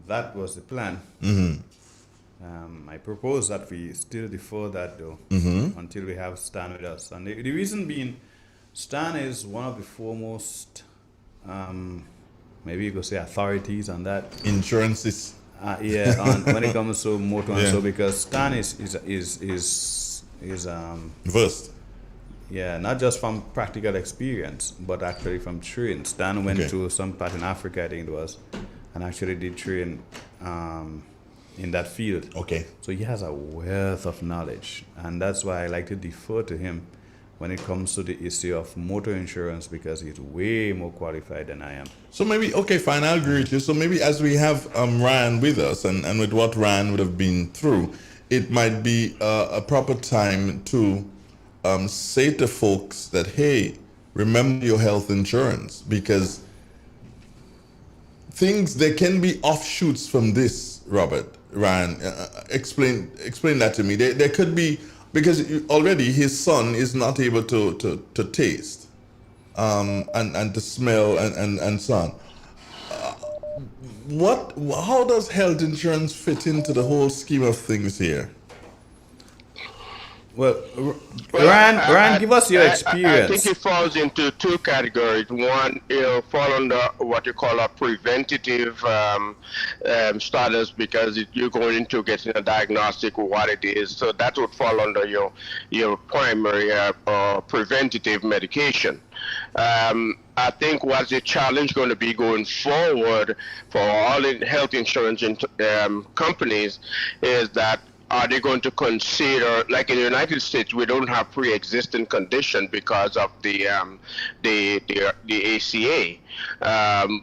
that was the plan. Mm-hmm. I propose that we still defer that though, until we have Stan with us. And the reason being, Stan is one of the foremost, maybe you could say, authorities on that. Insurances. When it comes to motor and so, because Stan is versed. Yeah, not just from practical experience, but actually from training. Stan went to some part in Africa, I think it was, and actually did train in that field. Okay. So he has a wealth of knowledge, and that's why I like to defer to him when it comes to the issue of motor insurance, because he's way more qualified than I am. So maybe, okay, fine, I agree with you. So maybe as we have Ryan with us, and with what Ryan would have been through, it might be a proper time to say to folks that, hey, remember your health insurance, because there can be offshoots from this, Robert. Ryan, explain that to me. There could be, because already his son is not able to taste and to smell and so on. How does health insurance fit into the whole scheme of things here? Well, Ryan, give us your experience. I think it falls into two categories. One, fall under what you call a preventative status, because you're going into getting a diagnostic of what it is. So that would fall under your primary preventative medication. I think what's the challenge going to be going forward for all health insurance companies is that, are they going to consider, like in the United States, we don't have pre-existing condition because of the ACA.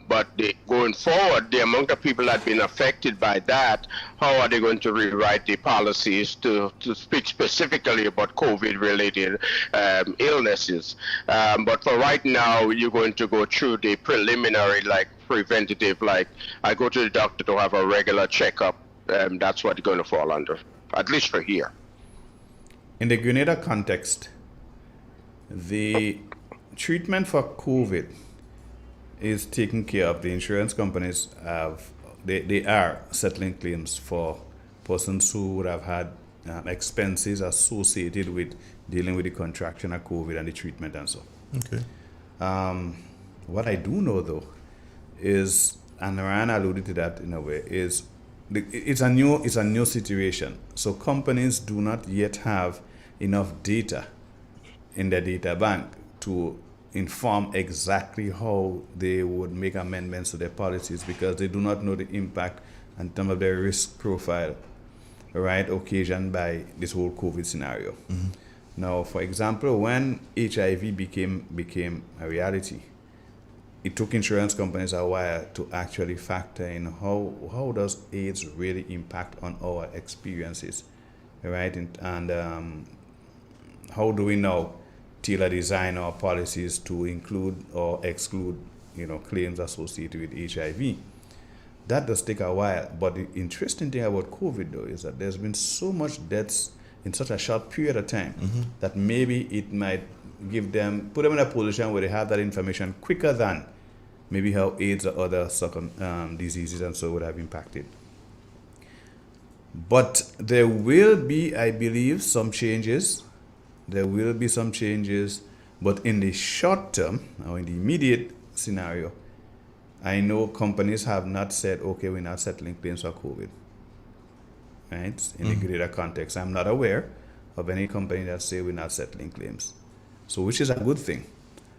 But going forward, the amount of people that have been affected by that, how are they going to rewrite the policies to speak specifically about COVID-related illnesses? But for right now, you're going to go through the preliminary, like preventative, like I go to the doctor to have a regular checkup. That's what you're going to fall under, at least for here. In the Grenada context, the treatment for COVID is taken care of. The insurance companies they are settling claims for persons who would have had expenses associated with dealing with the contraction of COVID and the treatment and so. Okay. What I do know though is, and Ryan alluded to that in a way, is it's a new situation. So companies do not yet have enough data in their data bank to inform exactly how they would make amendments to their policies, because they do not know the impact in terms of their risk profile, right, occasioned by this whole COVID scenario. Now, for example, when HIV became a reality, it took insurance companies a while to actually factor in how does AIDS really impact on our experiences, right? And how do we now tailor design our policies to include or exclude, claims associated with HIV? That does take a while. But the interesting thing about COVID, though, is that there's been so much deaths in such a short period of time that maybe it might put them in a position where they have that information quicker than maybe how AIDS or other diseases and so would have impacted. But there will be, I believe, some changes. There will be some changes, but in the short term, or in the immediate scenario, I know companies have not said, okay, we're not settling claims for COVID, right? In the greater context, I'm not aware of any company that say we're not settling claims. So, which is a good thing.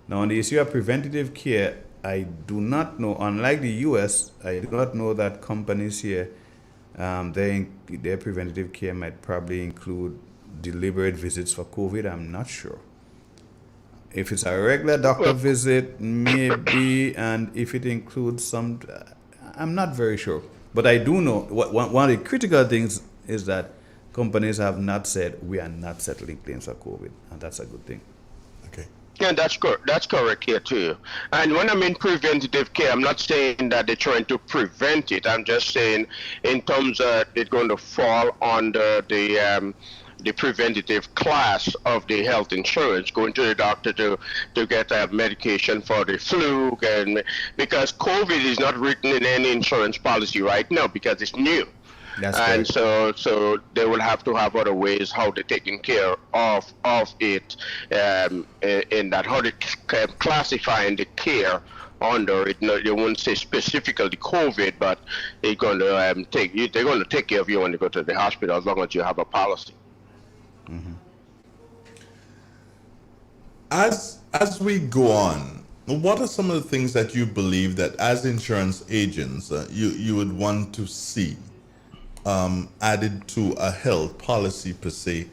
Now, on the issue of preventative care, I do not know, unlike the US, I do not know that companies here, their preventative care might probably include deliberate visits for COVID. I'm not sure. If it's a regular doctor visit, maybe, and if it includes some, I'm not very sure. But I do know, one of the critical things is that companies have not said we are not settling claims for COVID, and that's a good thing. Okay. Yeah, that's correct here too. And when I mean preventative care, I'm not saying that they're trying to prevent it. I'm just saying in terms of it's going to fall under the preventative class of the health insurance, going to the doctor to get medication for the flu, and because COVID is not written in any insurance policy right now because it's new. That's and correct. so they will have to have other ways how they're taking care of it, in that how they classifying the care under it. No, they won't say specifically COVID, but they're going to they're going to take care of you when you go to the hospital as long as you have a policy. As we go on, what are some of the things that you believe that as insurance agents you would want to see added to a health policy per se,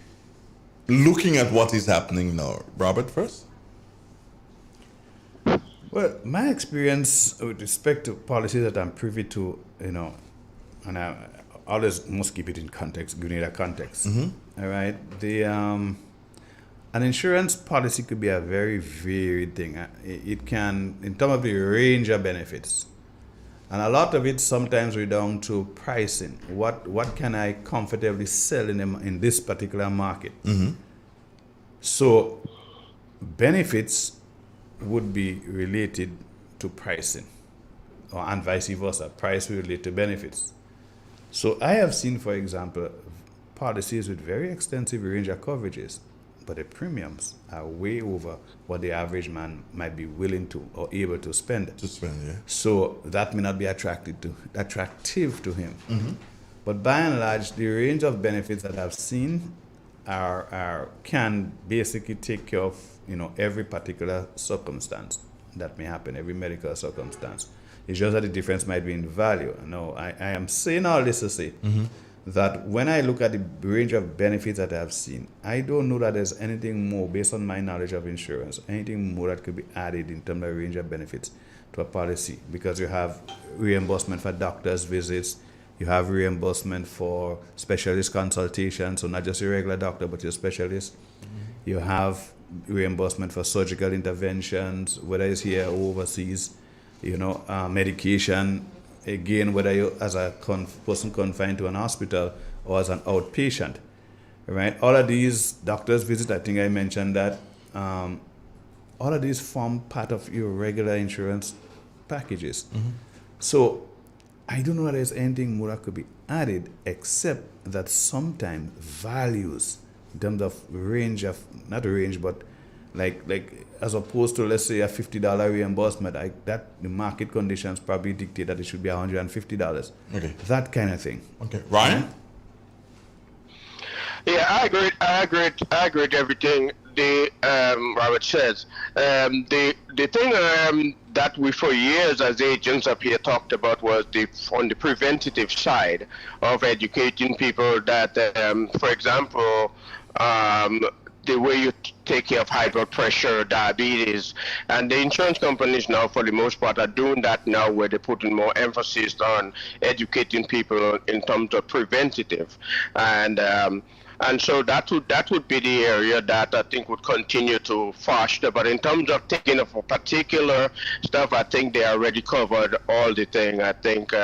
looking at what is happening now? Robert first. Well, my experience with respect to policies that I'm privy to, and I always must keep it in context, giving it a context. All right. An insurance policy could be a very varied thing. It can, in terms of the range of benefits, and a lot of it sometimes we're down to pricing. What can I comfortably sell in this particular market? So benefits would be related to pricing, and vice versa. Price will relate to benefits. So I have seen, for example, policies with very extensive range of coverages, but the premiums are way over what the average man might be willing to or able to spend. Yeah. So that may not be attractive to him. But by and large, the range of benefits that I've seen can basically take care of every particular circumstance that may happen, every medical circumstance. It's just that the difference might be in value. No, I am saying all this to say that when I look at the range of benefits that I've seen, I don't know that there's anything more, based on my knowledge of insurance, anything more that could be added in terms of range of benefits to a policy, because you have reimbursement for doctor's visits, you have reimbursement for specialist consultations, so not just your regular doctor, but your specialist. You have reimbursement for surgical interventions, whether it's here or overseas, medication, again, whether you as a person confined to an hospital or as an outpatient, right? All of these doctor's visits, I think I mentioned that, all of these form part of your regular insurance packages. So I don't know that there's anything more that could be added, except that sometimes values in terms of range of, not range, but like as opposed to, let's say, a $50 reimbursement, that the market conditions probably dictate that it should be $150. Okay. That kind of thing. Okay. Ryan? Yeah, I agree with everything the Robert says. The thing that we for years as agents up here talked about was on the preventative side of educating people that, for example, the way you take care of high blood pressure, diabetes, and the insurance companies now, for the most part, are doing that now, where they're putting more emphasis on educating people in terms of preventative, and so that would be the area that I think would continue to foster. But in terms of taking of a particular stuff, I think they already covered all the thing. I think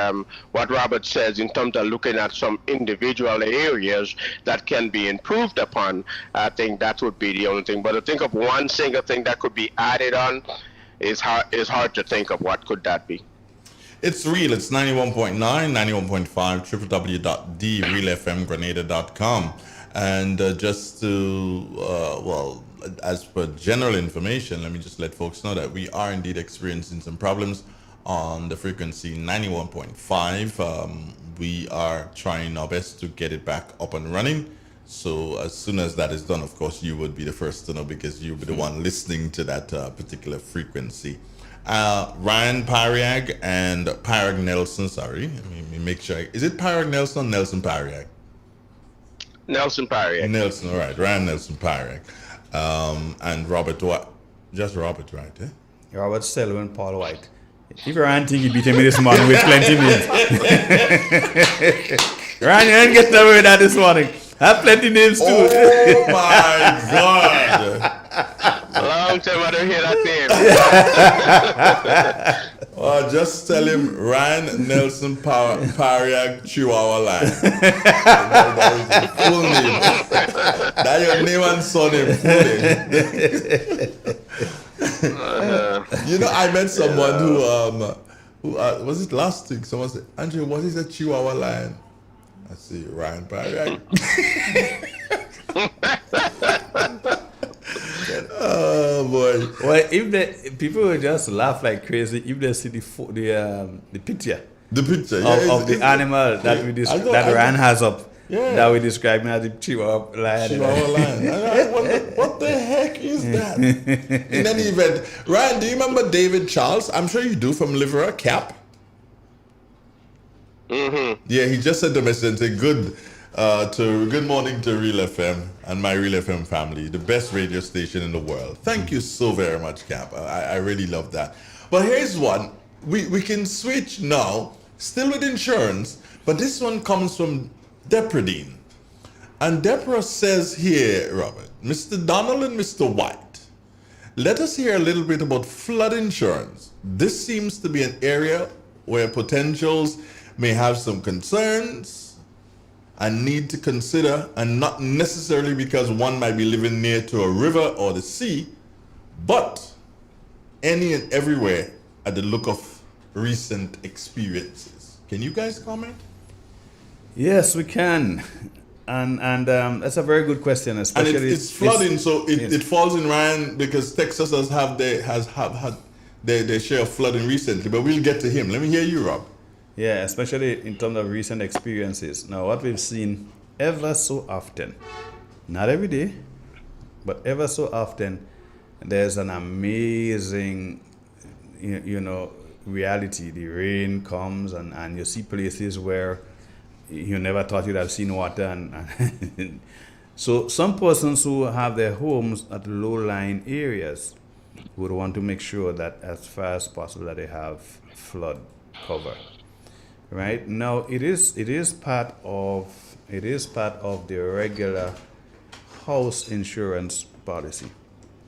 what Robert says in terms of looking at some individual areas that can be improved upon, I think that would be the only thing. But to think of one single thing that could be added on is hard to think of. What could that be? It's real. It's 91.9, 91.5, www.therealfmgrenada.com. And just to, as per general information, let me just let folks know that we are indeed experiencing some problems on the frequency 91.5. We are trying our best to get it back up and running. So as soon as that is done, of course, you would be the first to know, because you'll be the one listening to that particular frequency. Ryan Pariag and Parag Nelson, sorry. Let me make sure. Is it Parag Nelson or Nelson Pariag? Nelson Pariag. Nelson, all right. Ryan Nelson Pariag. And Robert White. Just Robert, right? Eh? Robert Selwyn, Paul White. If Ryan think he beat me this morning with plenty names. Ryan, you ain't getting away with that this morning. Have plenty names too. Oh my God. Long time I don't hear that name. Just tell him Ryan Nelson Pariag Chihuahua Line. That is the full name. That your name and surname full name. You know, I met someone who was it last week? Someone said, Andrew, what is a Chihuahua Line? I see Ryan Pariag. Oh boy! Well, if people will just laugh like crazy if they see the picture, of the animal that Ryan has up, that we describe as the Chihuahua Lion. Chihuahua Lion. I wonder, what the heck is that? In any event, Ryan, do you remember David Charles? I'm sure you do, from Liverer Cap. Mm-hmm. Yeah, he just sent a message and said, good morning to Real FM and my Real FM family, the best radio station in the world. Thank you so very much, Cap. I really love that. But here's one. We can switch now, still with insurance, but this one comes from Depradine. And Deborah says here, Robert, Mr. Donald and Mr. White, let us hear a little bit about flood insurance. This seems to be an area where potentials may have some concerns and need to consider, and not necessarily because one might be living near to a river or the sea, but any and everywhere at the look of recent experiences. Can you guys comment? Yes, we can. And that's a very good question, especially and it's flooding, so it falls in Ryan because Texas has had their share of flooding recently. But we'll get to him. Let me hear you, Rob. Yeah, especially in terms of recent experiences. Now, what we've seen ever so often, not every day, but ever so often, there's an amazing, reality. The rain comes and you see places where you never thought you'd have seen water. And so some persons who have their homes at low-lying areas would want to make sure that as far as possible that they have flood cover. Right now, it is part of the regular house insurance policy,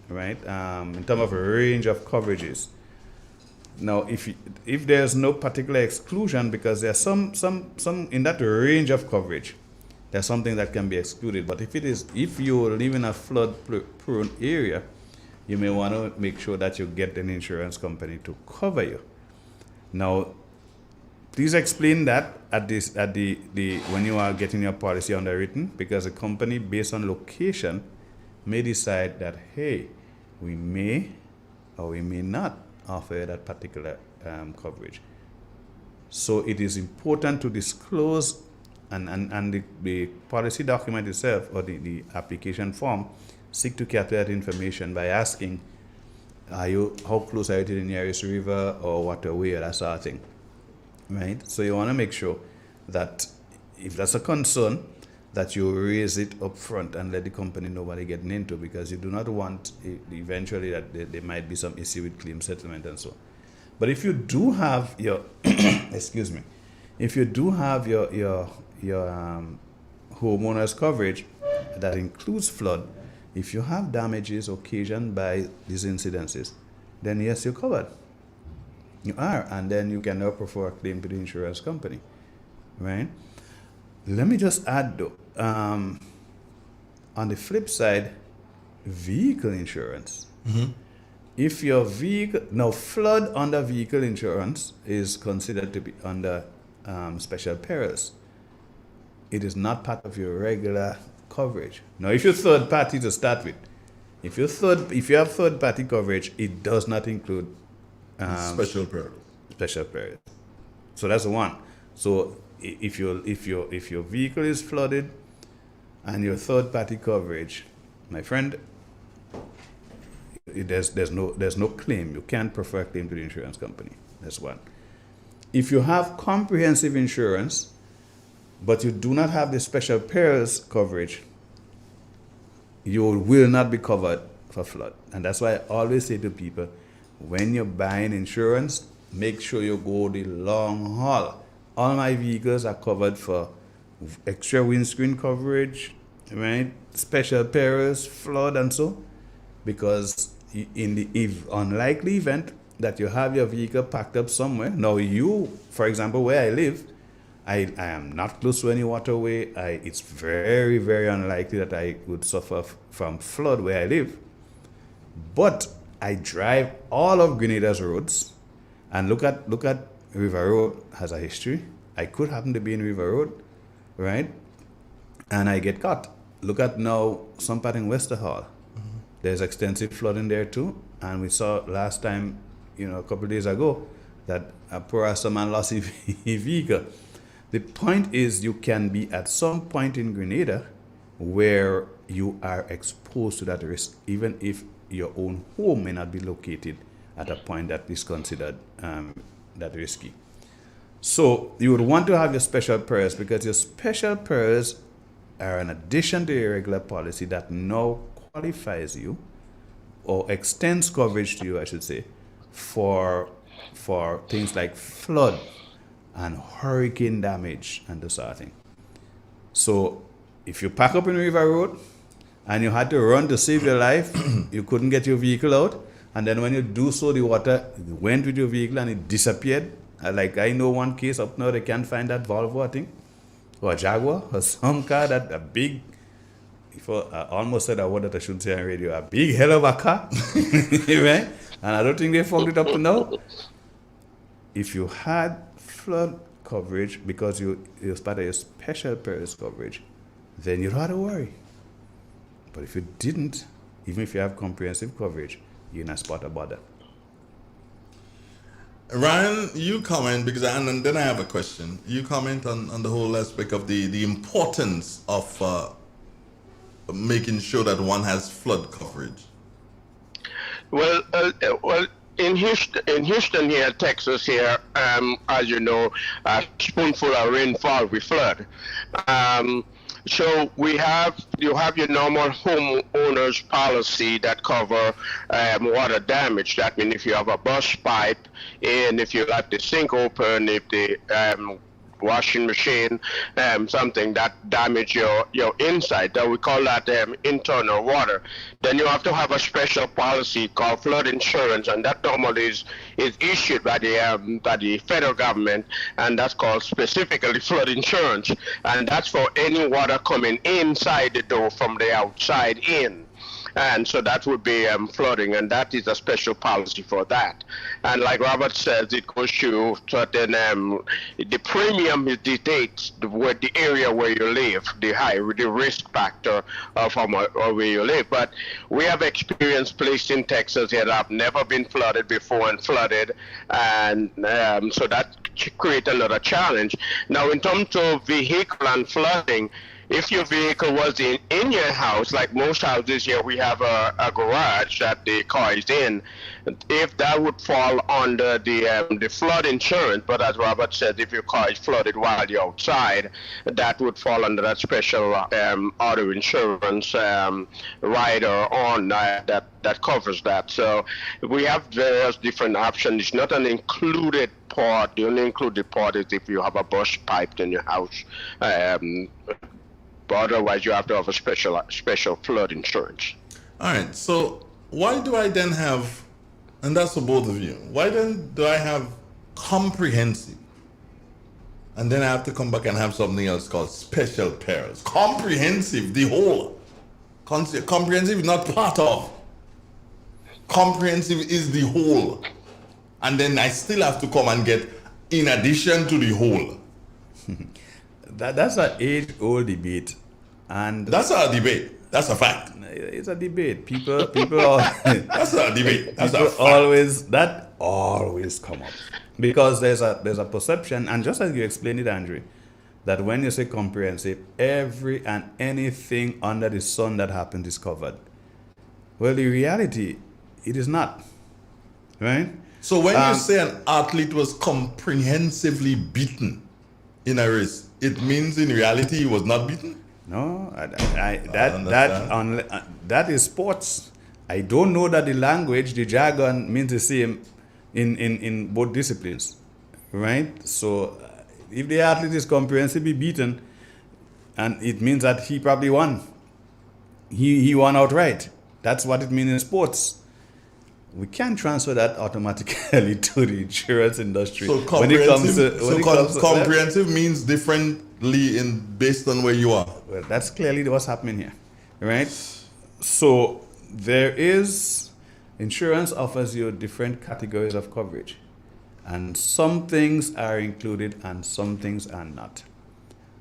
right? In terms of a range of coverages. Now, if there's no particular exclusion, because there's some in that range of coverage, there's something that can be excluded. But if you live in a flood-prone area, you may want to make sure that you get an insurance company to cover you. Now, please explain that at the when you are getting your policy underwritten, because a company based on location may decide that, hey, we may or we may not offer that particular coverage. So it is important to disclose, and the policy document itself or the application form seek to capture that information by asking, how close are you to the nearest river or waterway, or that sort of thing, right? So you want to make sure that if that's a concern, that you raise it up front and let the company know what they're getting into, because you do not want eventually that there might be some issue with claim settlement and so on. But if you do have your excuse me, if you do have your homeowners coverage that includes flood, if you have damages occasioned by these incidences, then yes, you're covered. You are, and then you can now prefer a claim to the insurance company, right? Let me just add though, on the flip side, vehicle insurance. Mm-hmm. If your vehicle, now flood under vehicle insurance is considered to be under special perils. It is not part of your regular coverage. Now, if you're third party to start with, if you have third party coverage, it does not include special perils. Special perils. So that's one. So if your vehicle is flooded and your third party coverage, my friend, there's no claim. You can't prefer a claim to the insurance company. That's one. If you have comprehensive insurance, but you do not have the special perils coverage, you will not be covered for flood. And that's why I always say to people, when you're buying insurance, make sure you go the long haul. All my vehicles are covered for extra windscreen coverage, right? Special perils, flood, and so. Because in the unlikely event that you have your vehicle packed up somewhere, now you, for example, where I live, I am not close to any waterway. It's very, very unlikely that I would suffer from flood where I live. But I drive all of Grenada's roads, and look at River Road has a history. I could happen to be in River Road, right? And I get caught. Look at now some part in Westerhall. Mm-hmm. There's extensive flooding there too. And we saw last time, a couple of days ago, that a poor man lost his vehicle. The point is, you can be at some point in Grenada where you are exposed to that risk, even if your own home may not be located at a point that is considered that risky. So you would want to have your special perils, because your special perils are an addition to your regular policy that now qualifies you, or extends coverage to you, I should say, for things like flood and hurricane damage and this sort of thing. So if you pack up in River Road and you had to run to save your life, you couldn't get your vehicle out, and then when you do so, the water went with your vehicle and it disappeared. Like I know one case up now, they can't find that Volvo, I think, or a Jaguar, or some car that a big, I almost said a word that I shouldn't say on radio, a big hell of a car, right? And I don't think they found it up to now. If you had flood coverage because it was part of your special perils coverage, then you don't have to worry. But if you didn't, even if you have comprehensive coverage, you're in a spot of bother. Ryan, you comment, because and then I have a question. You comment on the whole aspect of the importance of making sure that one has flood coverage. Well, in Houston here, Texas here, as you know, a spoonful of rainfall we flood. So you have your normal homeowners policy that cover water damage. That means if you have a burst pipe, and if you let the sink open, if the washing machine, something that damage your inside, that we call that internal water, then you have to have a special policy called flood insurance, and that normally is issued by the federal government, and that's called specifically flood insurance, and that's for any water coming inside the door from the outside in. and so that would be flooding, and that is a special policy for that. And like Robert says, it goes to certain, the premium is dictates where the area where you live, the risk factor of where you live. But we have experienced places in Texas that have never been flooded before and flooded, and so that creates another challenge. Now, in terms of vehicle and flooding, if your vehicle was in your house, like most houses here, we have a garage that the car is in. If that would fall under the flood insurance, but as Robert said, if your car is flooded while you're outside, that would fall under that special auto insurance rider on that covers that. So we have various different options. It's not an included part. The only included part is if you have a burst pipe in your house. But otherwise, you have to have a special flood insurance. All right. So why do I then have, and that's for both of you, why then do I have comprehensive, and then I have to come back and have something else called special perils? Comprehensive, the whole. Comprehensive is not part of. Comprehensive is the whole. And then I still have to come and get in addition to the whole. That's an age-old debate, and that's not a debate. That's a fact. It's a debate. People all, that's not a debate. That's people a fact. always come up because there's a perception, and just as you explained it, Andre, that when you say comprehensive, every and anything under the sun that happened is covered. Well, the reality, it is not, right? So when you say an athlete was comprehensively beaten in a race, it means in reality he was not beaten? No, that is sports. I don't know that the language, the jargon means the same in both disciplines, right? So if the athlete is comprehensively beaten, and it means that he probably won. He won outright. That's what it means in sports. We can't transfer that automatically to the insurance industry. So comprehensive means differently based on where you are. Well, that's clearly what's happening here, right? So insurance offers you different categories of coverage, and some things are included and some things are not.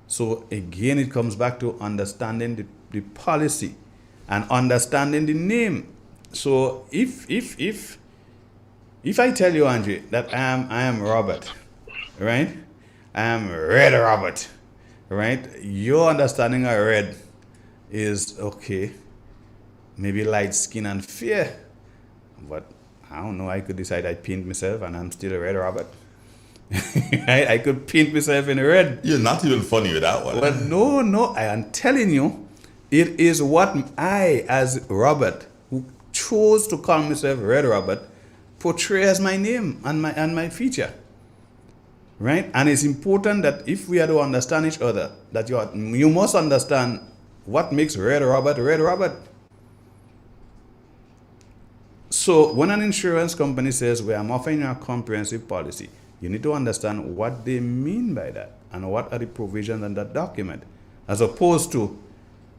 So again, it comes back to understanding the policy and understanding the name. So if I tell you, Andre, that I am Robert, right? I am Red Robert, right? Your understanding of red is okay, maybe light skin and fair, but I don't know. I could decide I paint myself and I'm still a Red Robert. I could paint myself in red. You're not even funny with that one. But no, I am telling you, it is what I, as Robert, who chose to call myself Red Robert, portray as my name and my feature, right? And it's important that if we are to understand each other, that you must understand what makes Red Robert Red Robert. So when an insurance company says, well, I'm offering you a comprehensive policy, you need to understand what they mean by that and what are the provisions in that document, as opposed to,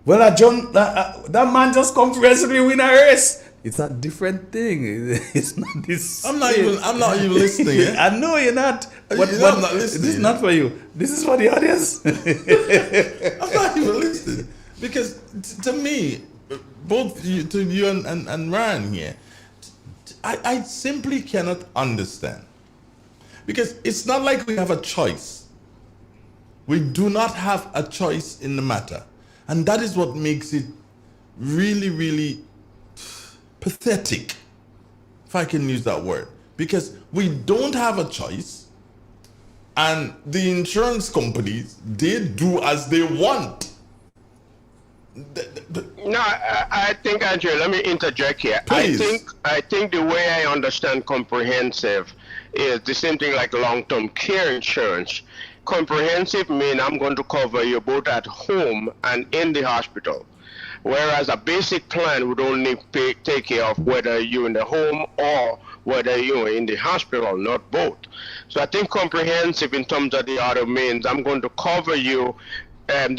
well, that man just comprehensively win a race. It's a different thing. It's not this. I'm not even listening. Eh? I know you're not. But I'm not listening. This is not for you. This is for the audience. I'm not even listening. Because to me, both you and Ryan here, I simply cannot understand. Because it's not like we have a choice. We do not have a choice in the matter. And that is what makes it really, really pathetic, if I can use that word. Because we don't have a choice, and the insurance companies, they do as they want. No, I think, Andrew, let me interject here. Please. I think the way I understand comprehensive is the same thing like long-term care insurance. Comprehensive means I'm going to cover you both at home and in the hospital. Whereas a basic plan would only take care of whether you're in the home or whether you're in the hospital, not both. So I think comprehensive in terms of the other means I'm going to cover you, and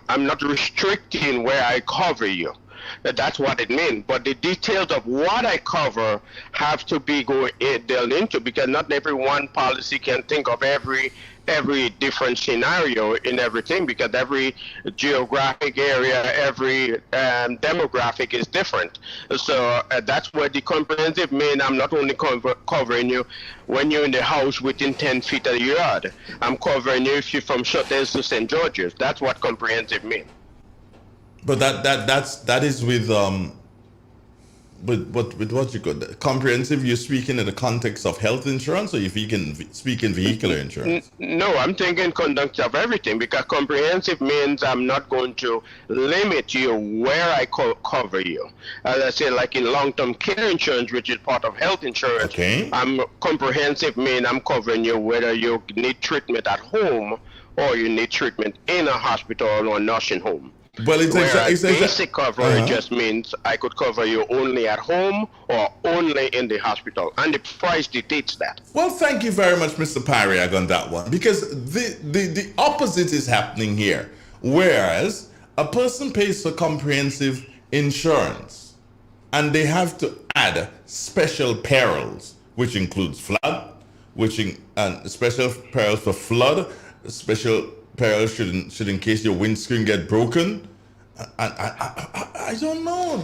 I'm not restricting where I cover you. That's what it means. But the details of what I cover have to be delved into, because not every one policy can think of every different scenario in everything, because every geographic area, every demographic is different. So that's where the comprehensive mean. I'm not only covering you when you're in the house within 10 feet of the yard. I'm covering you if you're from Shoters to St. George's. That's what comprehensive means. But that is with what you call comprehensive. You're speaking in the context of health insurance, or if you can speak in vehicular insurance? No, I'm thinking conduct of everything, because comprehensive means I'm not going to limit you where I cover you. As I say, like in long-term care insurance, which is part of health insurance, I'm comprehensive mean I'm covering you whether you need treatment at home or you need treatment in a hospital or nursing home. Well, it's basic coverage just means I could cover you only at home or only in the hospital, and the price dictates that. Well, thank you very much, Mr. Pariag, on that one, because the opposite is happening here. Whereas a person pays for comprehensive insurance, and they have to add special perils, which includes flood, special perils for flood, special perils should in case your windscreen get broken. I don't know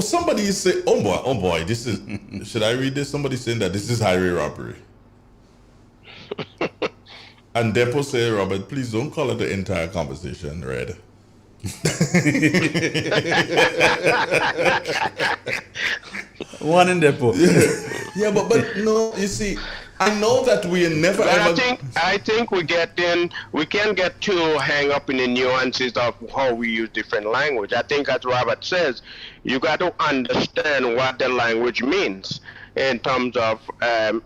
somebody is saying, oh boy, this is should I read this? Somebody saying that this is highway robbery. And Depo say, Robert, please don't call it the entire conversation red. One in Depo. Yeah, but no, you see, I know that we never but I think we can get too hang up in the nuances of how we use different language. I think, as Robert says, you got to understand what the language means in terms of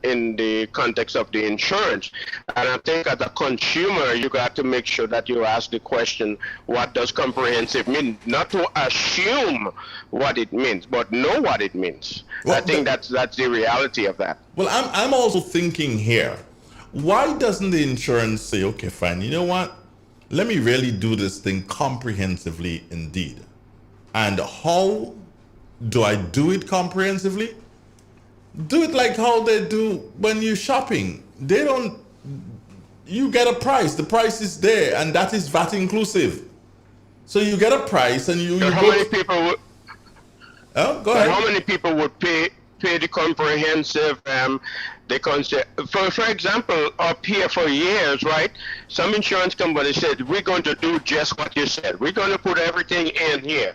in the context of the insurance. And I think as a consumer, you got to make sure that you ask the question, what does comprehensive mean? Not to assume what it means, but know what it means. Well, I think that's the reality of that. Well, I'm also thinking here, why doesn't the insurance say, okay, fine, you know what? Let me really do this thing comprehensively indeed. And how do I do it comprehensively? Do it like how they do when you're shopping. You get a price. The price is there, and that is VAT inclusive. So you get a price, and you. How many people would? Oh, go ahead. How many people would pay the comprehensive? For example, up here for years, right? Some insurance company said we're going to do just what you said. We're going to put everything in here,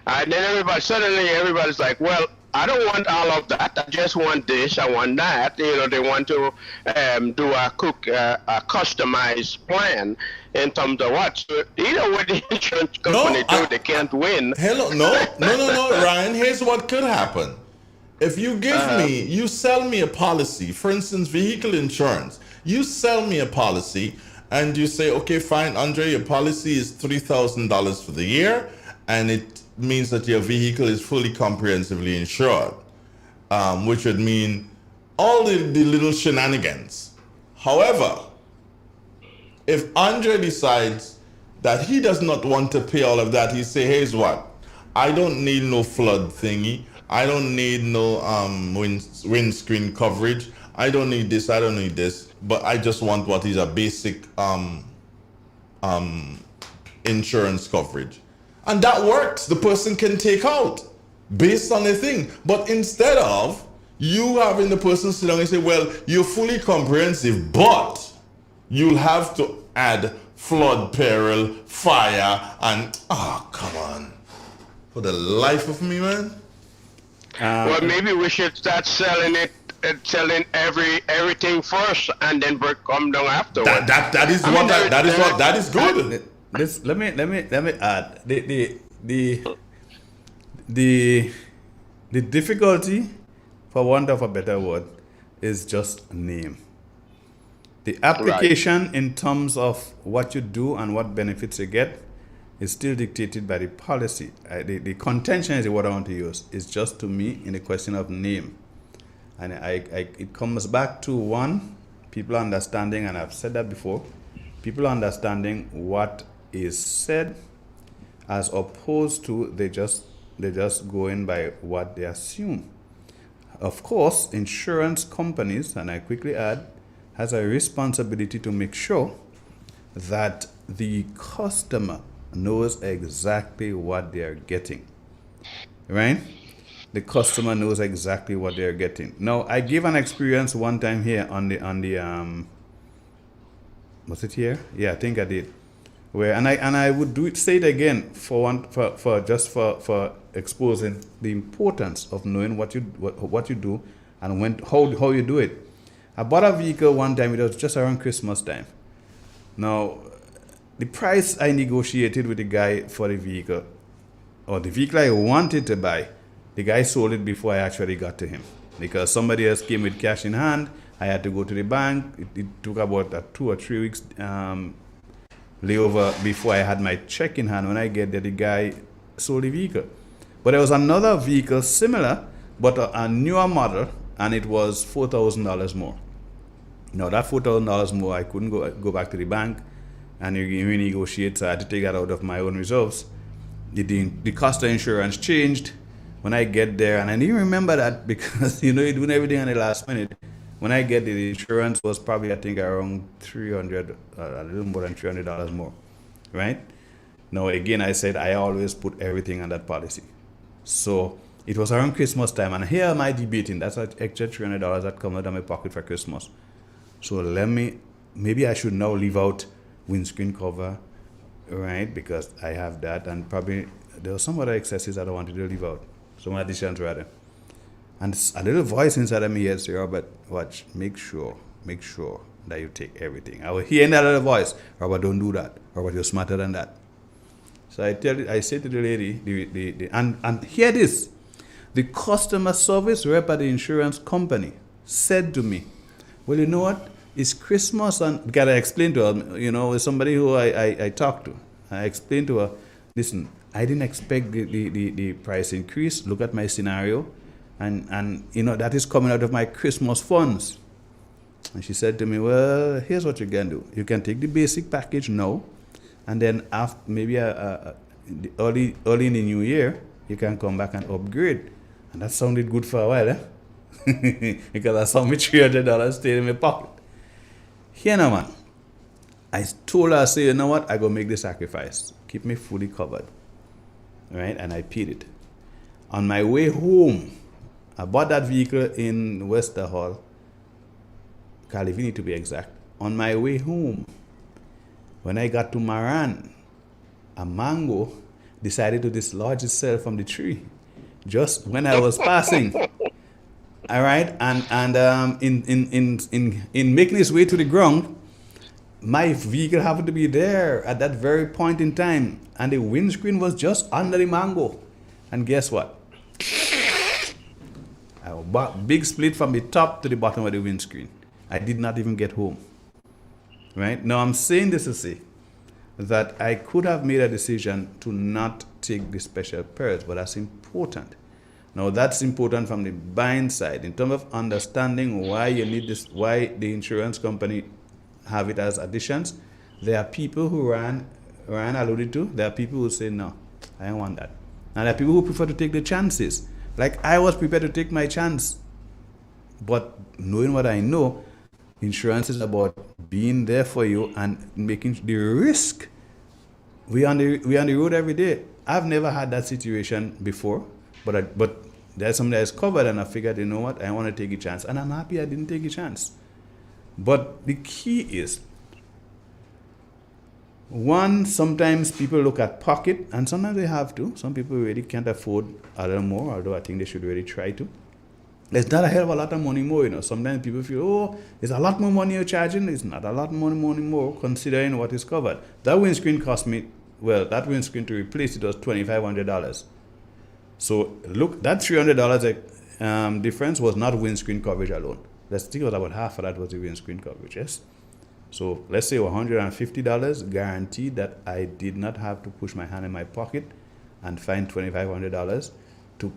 and then everybody's like, well, I don't want all of that. I just want this. I want that. They want to do a customized plan in terms of what. So either way the insurance company they can't win. No, Ryan. Here's what could happen. If you you sell me a policy, for instance, vehicle insurance. You sell me a policy, and you say, okay, fine, Andre, your policy is $3,000 for the year, and it means that your vehicle is fully comprehensively insured, which would mean all the little shenanigans. However, if Andre decides that he does not want to pay all of that, he say, here's what, I don't need no flood thingy, I don't need no windscreen coverage, I don't need this, I don't need this, but I just want what is a basic insurance coverage. And that works. The person can take out based on the thing. But instead of you having the person sit down and say, well, you're fully comprehensive, but you'll have to add flood peril, fire, and come on. For the life of me, man. Well, maybe we should start selling everything first and then come down afterwards. That is good. Let me add the difficulty, for want of a better word, is just name. The application in terms of what you do and what benefits you get is still dictated by the policy. The contention is what I want to use. Is just, to me, in the question of name, and it comes back to one, people understanding, and I've said that before, people understanding what is said as opposed to they just go in by what they assume. Of course, insurance companies, and I quickly add, has a responsibility to make sure that the customer knows exactly what they are getting, right? The customer knows exactly what they are getting. Now, I gave an experience one time here on the was it here? Yeah, I think I did. Where and I would say it again for exposing the importance of knowing what you do and how you do it. I bought a vehicle one time. It was just around Christmas time. Now, the price I negotiated with the guy for the vehicle, or the vehicle I wanted to buy, the guy sold it before I actually got to him, because somebody else came with cash in hand. I had to go to the bank. It took about 2 or 3 weeks layover before I had my check in hand. When I get there, the guy sold the vehicle. But there was another vehicle similar, but a newer model, and it was $4,000 more. Now that $4,000 more, I couldn't go back to the bank and renegotiate, so I had to take that out of my own reserves. The cost of insurance changed when I get there, and I didn't remember that because you're doing everything on the last minute. When I get there, the insurance was probably, I think, around $300, a little more than $300 more, right? Now, again, I said I always put everything on that policy. So it was around Christmas time, and here am I debating. That's an extra $300 that comes out of my pocket for Christmas. So maybe I should now leave out windscreen cover, right? Because I have that, and probably there were some other excesses that I wanted to leave out. Some additions rather. And a little voice inside of me says, Robert, watch, make sure that you take everything. I was hearing that little voice, Robert, don't do that. Robert, you're smarter than that. So I say to the lady, and hear this, the customer service rep at the insurance company said to me, well, you know what? It's Christmas, and gotta explain to her, with somebody who I talked to. I explained to her, listen, I didn't expect the price increase. Look at my scenario. And that is coming out of my Christmas funds. And she said to me, well, here's what you can do. You can take the basic package now, and then after maybe early in the new year, you can come back and upgrade. And that sounded good for a while, because I saw me $300 stay in my pocket. Here now, man. I told her, I said, you know what? I go make the sacrifice. Keep me fully covered. Right? And I paid it. On my way home, I bought that vehicle in Wester Hall, Calivini to be exact. On my way home, when I got to Maran, a mango decided to dislodge itself from the tree just when I was passing. All right, and in making its way to the ground, my vehicle happened to be there at that very point in time, and the windscreen was just under the mango. And guess what? A big split from the top to the bottom of the windscreen. I did not even get home. Right? Now I'm saying this to say that I could have made a decision to not take the special perils, but that's important. Now that's important from the buying side in terms of understanding why you need this, why the insurance company have it as additions. There are people who Ryan alluded to, there are people who say, no, I don't want that. And there are people who prefer to take the chances. Like I was prepared to take my chance. But knowing what I know, insurance is about being there for you and making the risk. We on the road every day. I've never had that situation before, but there's something that is covered, and I figured, you know what, I want to take a chance, and I'm happy I didn't take a chance. But the key is, one, sometimes people look at pocket, and sometimes they have to. Some people really can't afford a little more, although I think they should really try to. There's not a hell of a lot of money more, Sometimes people feel, oh, there's a lot more money you're charging. It's not a lot more money more considering what is covered. That windscreen cost me, that windscreen to replace it was $2,500. So look, that $300 difference was not windscreen coverage alone. Let's think about half of that was the windscreen coverage, yes? So let's say $150 guaranteed that I did not have to push my hand in my pocket and find $2,500 to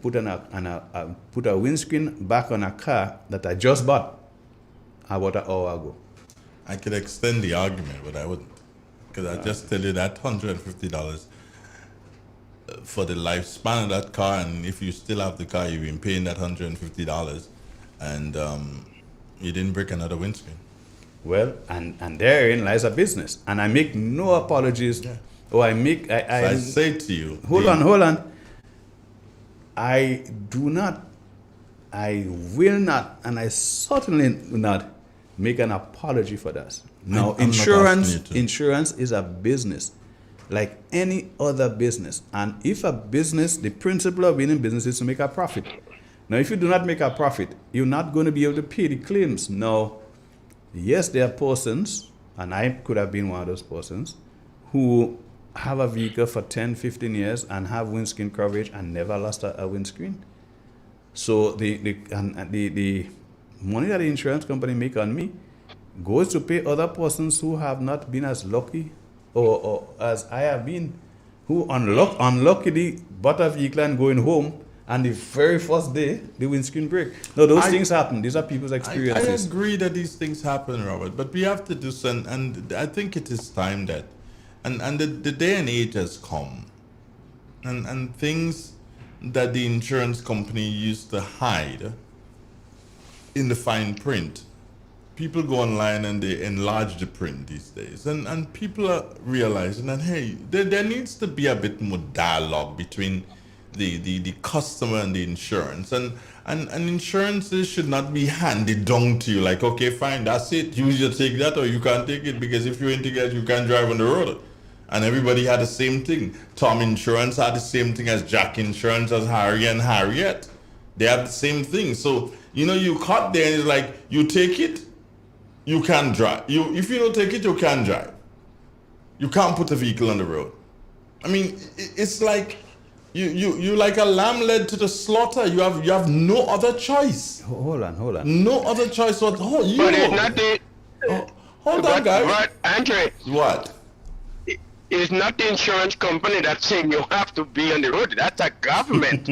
put a windscreen back on a car that I just bought about an hour ago. I could extend the argument, but I wouldn't. Because I just tell you that $150 for the lifespan of that car, and if you still have the car, you've been paying that $150, and you didn't break another windscreen. Well, and therein lies a business, and I make no apologies. Yeah. Or I say to you, hold on. I do not, I will not, and I certainly will not make an apology for that. Now, I'm not asking you to. insurance is a business, like any other business. And if a business, the principle of being in business is to make a profit. Now, if you do not make a profit, you're not going to be able to pay the claims. Now, yes, there are persons, and I could have been one of those persons, who have a vehicle for 10, 15 years and have windscreen coverage and never lost a windscreen. So the money that the insurance company make on me goes to pay other persons who have not been as lucky or as I have been, who unluckily bought a vehicle and going home, and the very first day the windscreen break. No, those things happen. These are people's experiences. I agree that these things happen, Robert, but we have to do some, and I think it is time that, and the day and age has come, and things that the insurance company used to hide in the fine print, people go online and they enlarge the print these days, and people are realizing that, hey, there needs to be a bit more dialogue between the customer and the insurance, and insurances should not be handed down to you like, okay, fine, that's it, you either take that or you can't take it, because if you ain't take that, you can't drive on the road. And everybody had the same thing. Tom Insurance had the same thing as Jack Insurance, as Harry and Harriet. They have the same thing. So, you cut there and it's like, you take it, you can't drive. If you don't take it, you can't drive. You can't put a vehicle on the road. I mean, it's like you like a lamb led to the slaughter. You have no other choice. Hold on. No other choice. Hold on, guys. But Andre, what? It's not the insurance company that's saying you have to be on the road. That's a government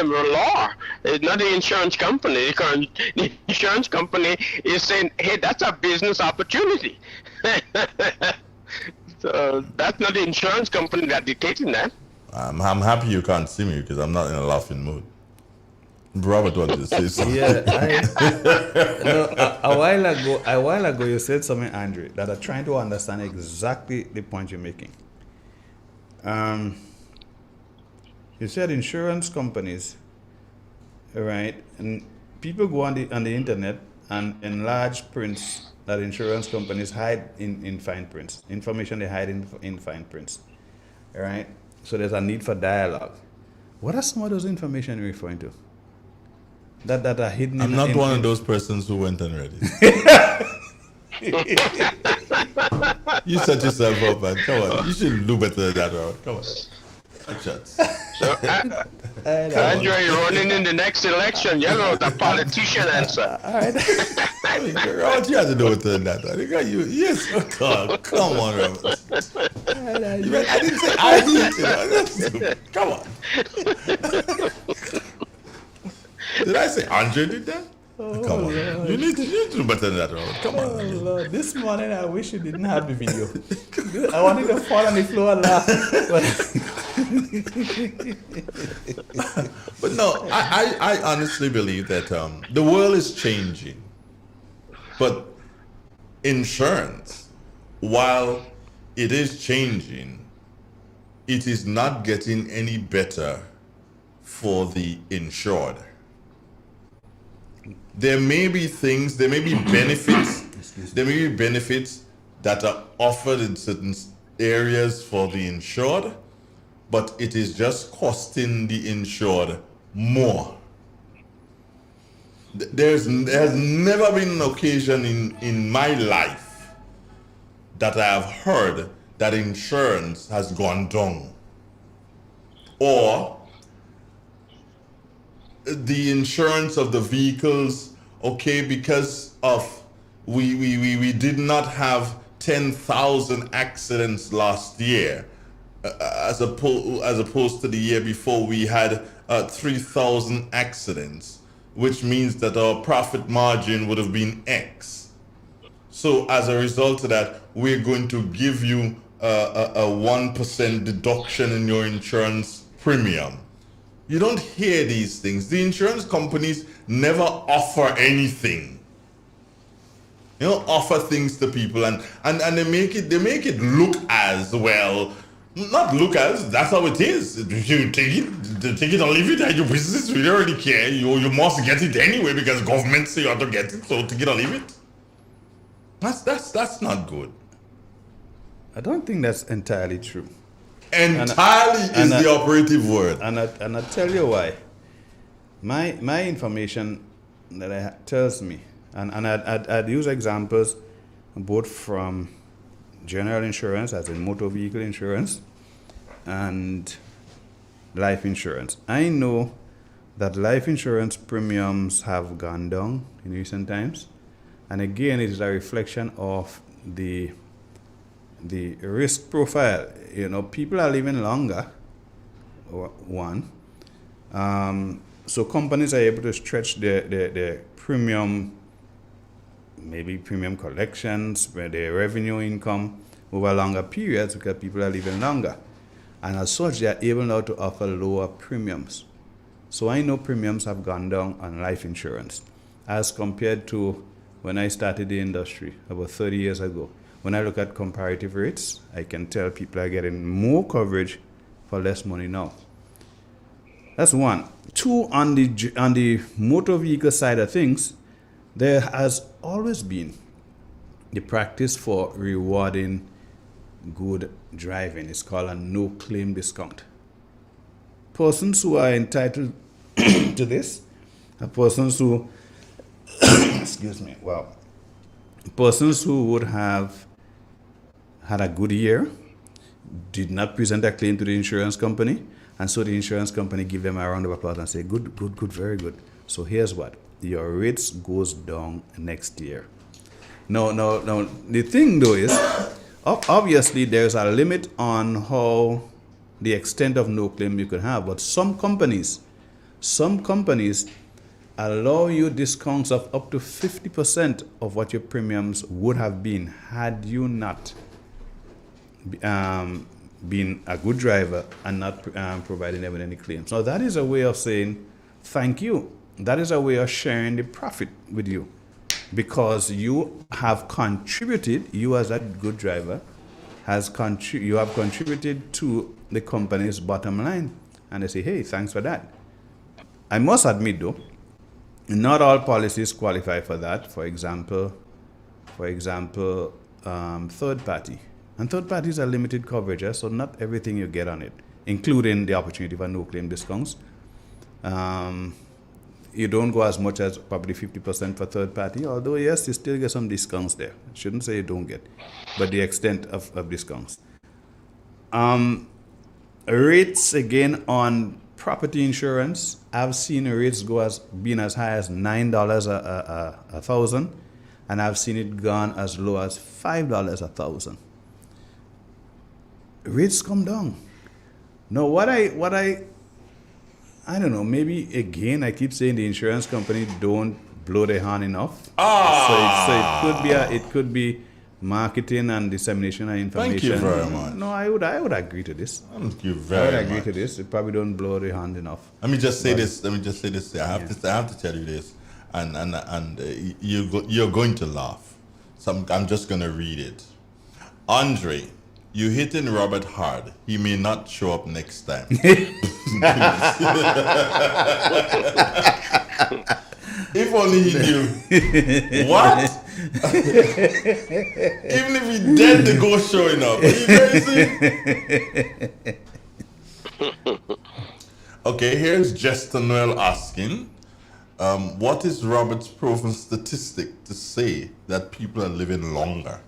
law. It's not the insurance company. The insurance company is saying, hey, that's a business opportunity. So that's not the insurance company that's dictating that. I'm happy you can't see me because I'm not in a laughing mood. Robert wanted to say something. Yeah, a while ago you said something, Andre, that I'm trying to understand exactly the point you're making. You said insurance companies, right? And people go on the internet and enlarge prints that insurance companies hide in fine prints, information they hide in fine prints, right? So there's a need for dialogue. What are some of those information you're referring to? That are hidden. I'm not one of those persons who went and read it. You set yourself up, man. Come on. You should do better than that, Robert. Come on. Shots. So, Andre, you're running in the next election. You know the politician answer. All right. Robert, you have to do better than that. Yes. Oh, come on, Robert. I didn't say I did. Come on. Did I say Andre did that? Come on. Lord. You need to do better than that, Robert. Come on. Oh, Lord. This morning I wish you didn't have the video. I wanted to fall on the floor and laugh. But no, I honestly believe that the world is changing. But insurance, while it is changing, it is not getting any better for the insured. There may be things, there may be benefits, that are offered in certain areas for the insured, but it is just costing the insured more. There has never been an occasion in my life that I have heard that insurance has gone down, or the insurance of the vehicles, okay, because of we did not have 10,000 accidents last year, as opposed to the year before we had 3,000 accidents, which means that our profit margin would have been X. So as a result of that, we're going to give you a 1% deduction in your insurance premium. You don't hear these things. The insurance companies never offer anything. They don't offer things to people, and they make it look as well. Not look as, that's how it is. If you take it or leave it at your business, we don't really care. You must get it anyway because government say you have to get it, so take it or leave it. That's not good. I don't think that's entirely true. Entirely is the operative word. And I tell you why. My information that tells me, and I'd use examples both from general insurance, as in motor vehicle insurance, and life insurance. I know that life insurance premiums have gone down in recent times, and again, it is a reflection of the risk profile. People are living longer, one. So companies are able to stretch their premium, maybe premium collections, their revenue income over longer periods because people are living longer. And as such, they are able now to offer lower premiums. So I know premiums have gone down on life insurance as compared to when I started the industry about 30 years ago. When I look at comparative rates, I can tell people are getting more coverage for less money now. That's one. Two, on the motor vehicle side of things, there has always been the practice for rewarding good driving. It's called a no-claim discount. Persons who are entitled to this are persons who, persons who would have had a good year, did not present a claim to the insurance company, and so the insurance company give them a round of applause and say, good, very good. So here's what, your rates goes down next year. Now, the thing though is, obviously there's a limit on how the extent of no claim you could have, but some companies allow you discounts of up to 50% of what your premiums would have been had you not been a good driver and not providing them with any claims. Now that is a way of saying thank you. That is a way of sharing the profit with you, because you have contributed, you as a good driver, you have contributed to the company's bottom line, and they say, hey, thanks for that. I must admit though, not all policies qualify for that. For example, third party. And third parties are limited coverage, so not everything you get on it, including the opportunity for no claim discounts. You don't go as much as probably 50% for third party, although yes, you still get some discounts there. I shouldn't say you don't get, but the extent of discounts. Rates again on property insurance, I've seen rates being as high as $9 a thousand, and I've seen it gone as low as $5 a thousand. Rates come down. Now, what I don't know, maybe again, I keep saying the insurance company don't blow their horn enough. So it could be marketing and dissemination of information. Thank you very much. No, I would agree to this. Thank you very much. I would agree to this. They probably don't blow their hand enough. Let me just say this. I have to tell you this, and you're going to laugh. So I'm just going to read it. Andre, you hitting Robert hard. He may not show up next time. If only he knew. What? Even if he dead, the ghost showing up. Are you crazy? Okay, here's Jester Noel asking, what is Robert's proven statistic to say that people are living longer?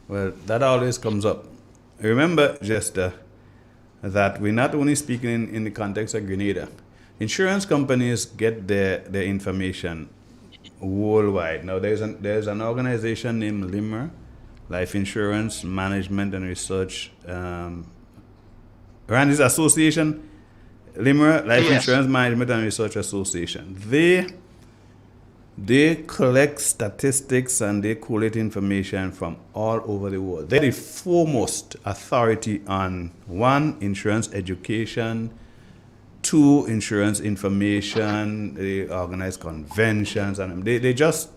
Well, that always comes up. Remember, Jester, that we're not only speaking in the context of Grenada. Insurance companies get their information worldwide. Now, there's an organization named LIMRA, Life Insurance Management and Research. Randy's association, LIMRA, Life Insurance Management and Research Association. They They collect statistics and they collate information from all over the world. They're the foremost authority on 1, insurance education, 2, insurance information. They organize conventions, and they're just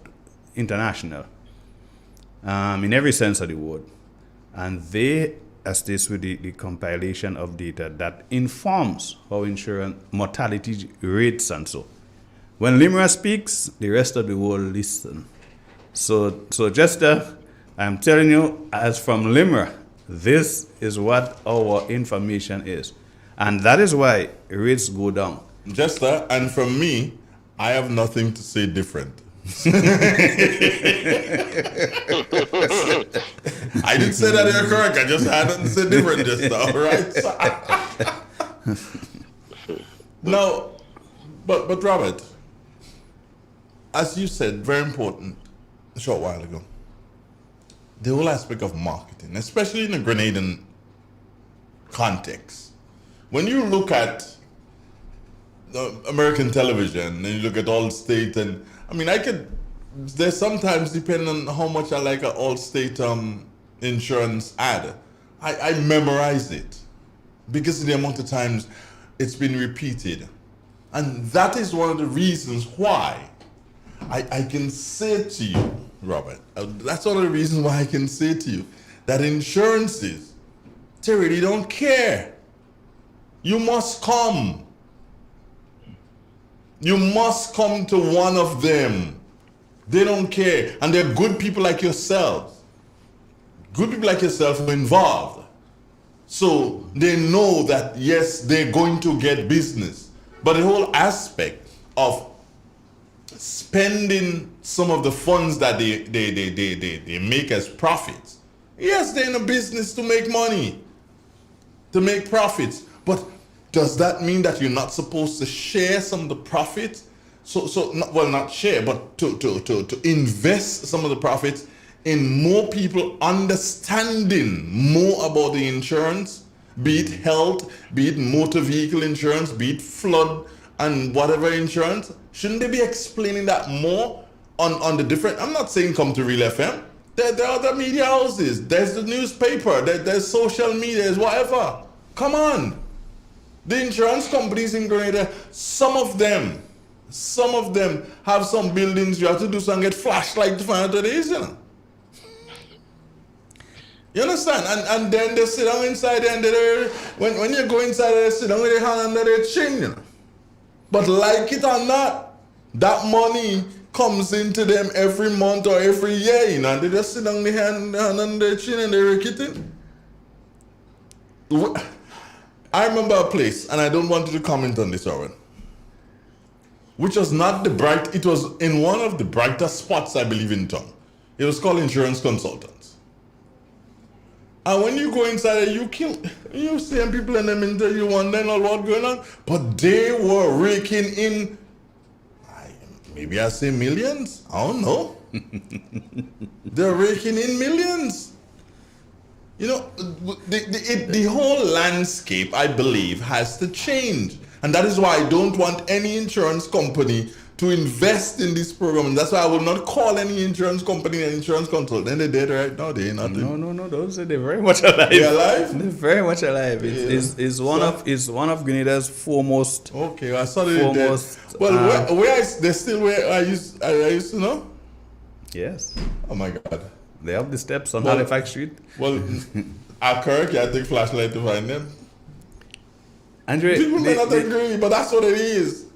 international in every sense of the word. And they assist with the compilation of data that informs how insurance mortality rates and so. When LIMRA speaks, the rest of the world listen. So Jester, I'm telling you, as from LIMRA, this is what our information is. And that is why rates go down. Jester, and from me, I have nothing to say different. I didn't say that you're correct. I just had nothing to say different just now, right? No, but Robert, as you said, very important a short while ago, the whole aspect of marketing, especially in a Grenadian context. When you look at American television and you look at Allstate, and I mean, there's sometimes, depending on how much I like an Allstate insurance ad, I memorize it because of the amount of times it's been repeated. And that is one of the reasons why I can say to you, Robert, that's one of the reasons why I can say to you that insurances, they really don't care. You must come. You must come to one of them. They don't care. And they're good people like yourselves. Good people like yourself are involved. So they know that, yes, they're going to get business. But the whole aspect of spending some of the funds that they make as profits. Yes, they're in a business to make money, to make profits. But does that mean that you're not supposed to share some of the profits? Not share, but to invest some of the profits in more people understanding more about the insurance, be it health, be it motor vehicle insurance, be it flood and whatever insurance? Shouldn't they be explaining that more on the different? I'm not saying come to Real FM. There are other media houses. There's the newspaper. There's social media. There's whatever. Come on. The insurance companies in Grenada, some of them have some buildings you have to do some get flashlight to find out what it is, you know. You understand? And then they sit down inside there, and when you go inside there, they sit down with their hand under their chin, you know. But like it or not, that money comes into them every month or every year, you know, and they just sit down with their hand under their chin and they rake it in. I remember a place, and I don't want you to comment on this, Owen, which was not it was in one of the brightest spots, I believe, in town. It was called Insurance Consultants. And when you go inside there, you see people in them interview wondering what's going on, but they were raking in, maybe I say millions, I don't know. They're raking in millions. You know, the whole landscape, I believe, has to change. And that is why I don't want any insurance company to invest in this program. And that's why I will not call any insurance company an insurance consultant. They're dead right now. They're not. No. Those they're very much alive. They're alive? They're very much alive. It's one of Grenada's foremost. Okay, I saw they're dead. Well, where they still where I used to know? Yes. Oh my God. They have the steps on Halifax Street. Well, at Kirk, I take flashlight to find them. Andre, people may not agree, but that's what it is.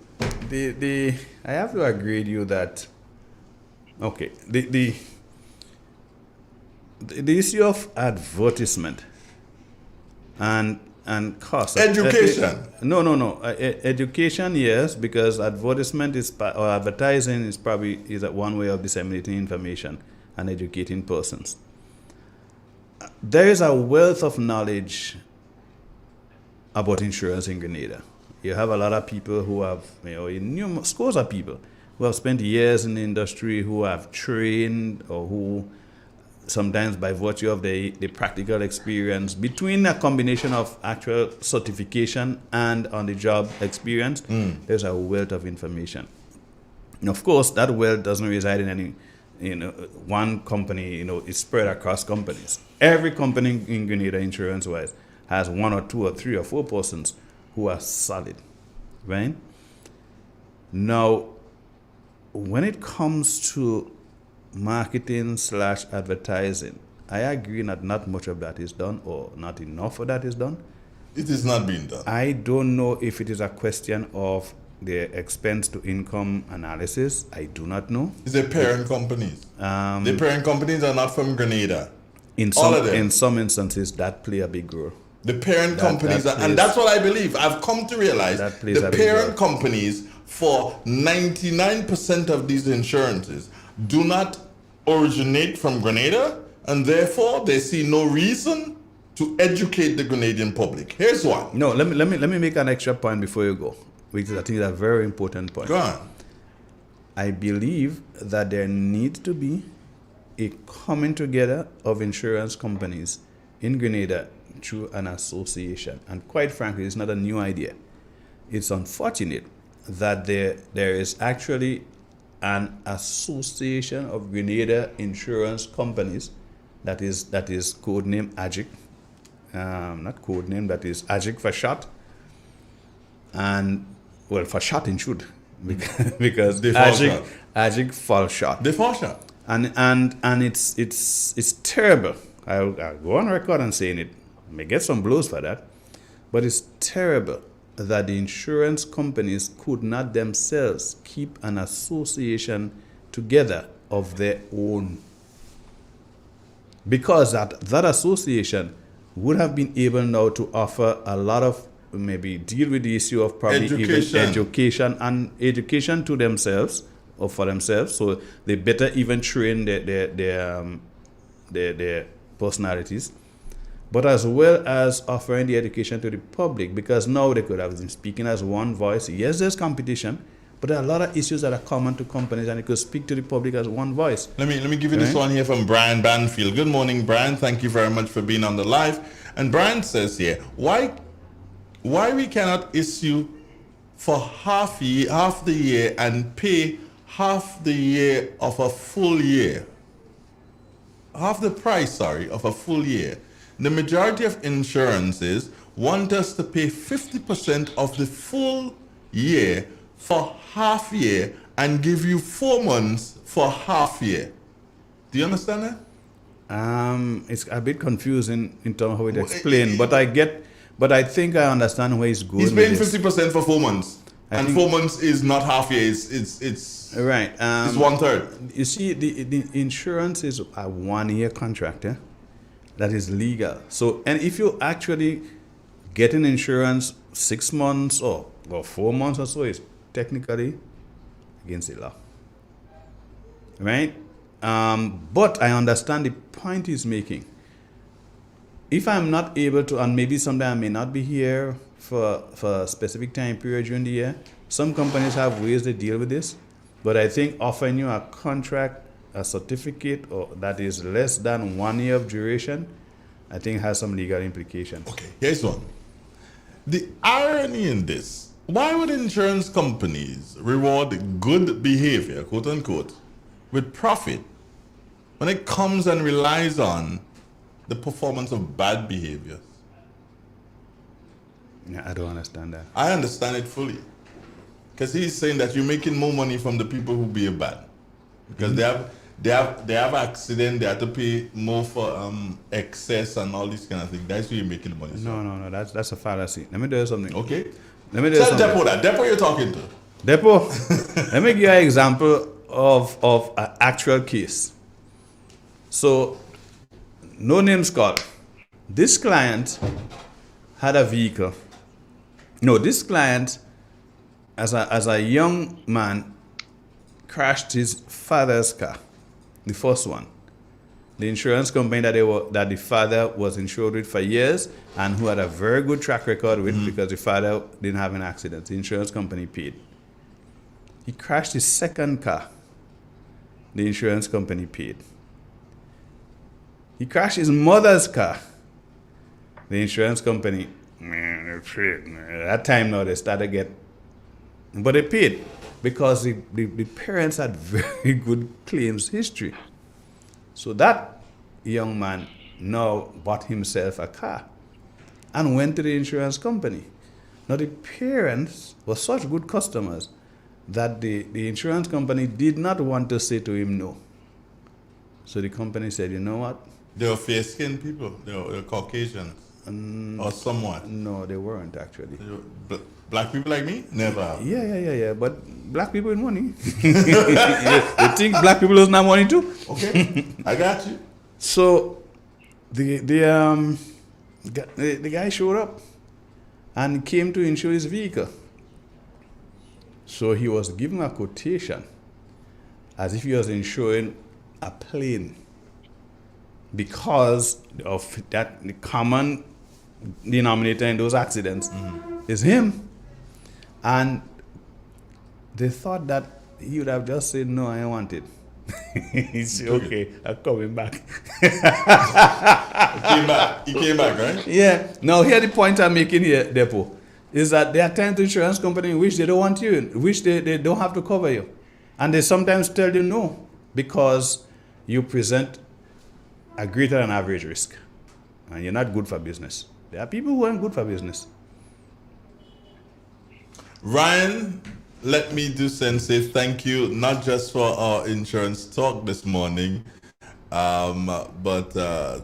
I have to agree with you that okay, the issue of advertisement and cost. Education. No. Education, yes, because advertisement or advertising is probably one way of disseminating information and educating persons. There is a wealth of knowledge about insurance in Grenada. You have a lot of people who have, scores of people who have spent years in the industry, who have trained, or who sometimes by virtue of the practical experience, between a combination of actual certification and on-the-job experience, there's a wealth of information. And of course, that wealth doesn't reside in any, one company. It's spread across companies. Every company in Grenada, insurance-wise, has 1 or 2 or 3 or 4 persons who are solid, right? Now, when it comes to marketing/advertising, I agree that not much of that is done, or not enough of that is done. It is not being done. I don't know if it is a question of the expense to income analysis. I do not know. It's the parent companies. The parent companies are not from Grenada. In some instances, that play a big role. The parent companies, and that's what I believe. I've come to realize the parent companies for 99% of these insurances do not originate from Grenada, and therefore they see no reason to educate the Grenadian public. Here's one. No, let me make an extra point before you go, which I think is a very important point. Go on. I believe that there needs to be a coming together of insurance companies in Grenada through an association. And quite frankly, it's not a new idea. It's unfortunate that there is actually an association of Grenada insurance companies that is codenamed AGIC. Not codename, that is AGIC for short. And, well, for short in should. Because AGIC fall short. They fall short. And it's terrible. I'll go on record and saying it. I may get some blows for that. But it's terrible that the insurance companies could not themselves keep an association together of their own. Because that association would have been able now to offer a lot of, maybe deal with the issue of probably even education to themselves or for themselves, so they better even train their personalities, but as well as offering the education to the public, because now they could have been speaking as one voice. Yes, there's competition, but there are a lot of issues that are common to companies, and they could speak to the public as one voice. Let me give you this one here from Brian Banfield. Good morning, Brian. Thank you very much for being on the live. And Brian says here, why we cannot issue for half the year and pay half the year of a full year. Half the price, of a full year. The majority of insurances want us to pay 50% of the full year for half year and give you 4 months for half year. Do you understand that? It's a bit confusing in terms of how it explained, but I think I understand where it's going. He's paying 50% for 4 months, and 4 months is not half year. It's right. It's 1/3. You see, the insurance is a 1-year contract, that is legal. So, and if you actually get an insurance 6 months or 4 months or so, it's technically against the law, right? But I understand the point he's making. If I'm not able to, and maybe someday I may not be here for a specific time period during the year, some companies have ways to deal with this. But I think offering you a contract, a certificate, or that is less than 1 year of duration, I think has some legal implications. Okay, here's one. The irony in this, why would insurance companies reward good behavior, quote unquote, with profit when it comes and relies on the performance of bad behaviors? Yeah, I don't understand that. I understand it fully. Because he's saying that you're making more money from the people who behave bad. Because they have accident, they have to pay more for excess and all these kind of things. That's where you're making money. No, that's a fallacy. Let me do something. Okay. Let me do Tell something. Depot that. Depot you're talking to. Depot, let me give you an example of an actual case. So, no names called. This client had a vehicle. No, this client, as a young man, crashed his father's car, the first one. The insurance company that the father was insured with for years and who had a very good track record with, because the father didn't have an accident. The insurance company paid. He crashed his second car. The insurance company paid. He crashed his mother's car. The insurance company, that time now they started but they paid. because the parents had very good claims history. So that young man now bought himself a car and went to the insurance company. Now the parents were such good customers that the insurance company did not want to say to him no. So the company said, you know what? They were fair-skinned people. They were Caucasians. Or somewhat. No, they weren't actually. Black people like me? Never. Yeah. But black people with money. You think black people doesn't have money too? Okay, I got you. So the guy showed up and came to insure his vehicle. So he was given a quotation as if he was insuring a plane, because of that the common denominator in those accidents is him. And they thought that he would have just said, no, I want it. He said, okay, I'm coming back. He came back, right? Yeah. Now, here the point I'm making here, Depo, is that there are times the insurance company in which they don't want you, in which they don't have to cover you. And they sometimes tell you no, because you present a greater than average risk. And you're not good for business. There are people who aren't good for business. Ryan, let me do say thank you, not just for our insurance talk this morning, but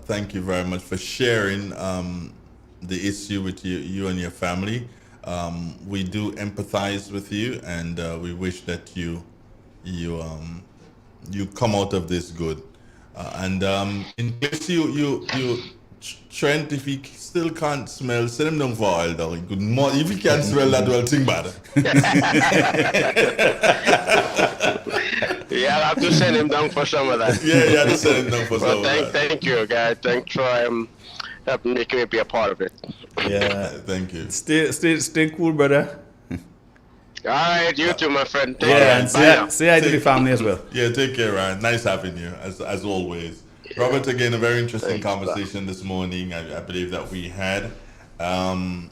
thank you very much for sharing the issue with you and your family. We do empathize with you, and we wish that you come out of this good. And in case you Trent, if he still can't smell, send him down for oil, dog. Good morning. If he can't smell that well, think bad. Yeah, I'll have to send him down for some of that. Yeah, you have to send him down for some of that. Thank you, guys. Thanks for helping me be a part of it. Yeah, thank you. Stay cool, brother. All right, you too, my friend. Take care. And say hi to the family as well. Yeah, take care, Ryan. Nice having you, as always. Robert, again, a very interesting conversation this morning, I believe that we had. And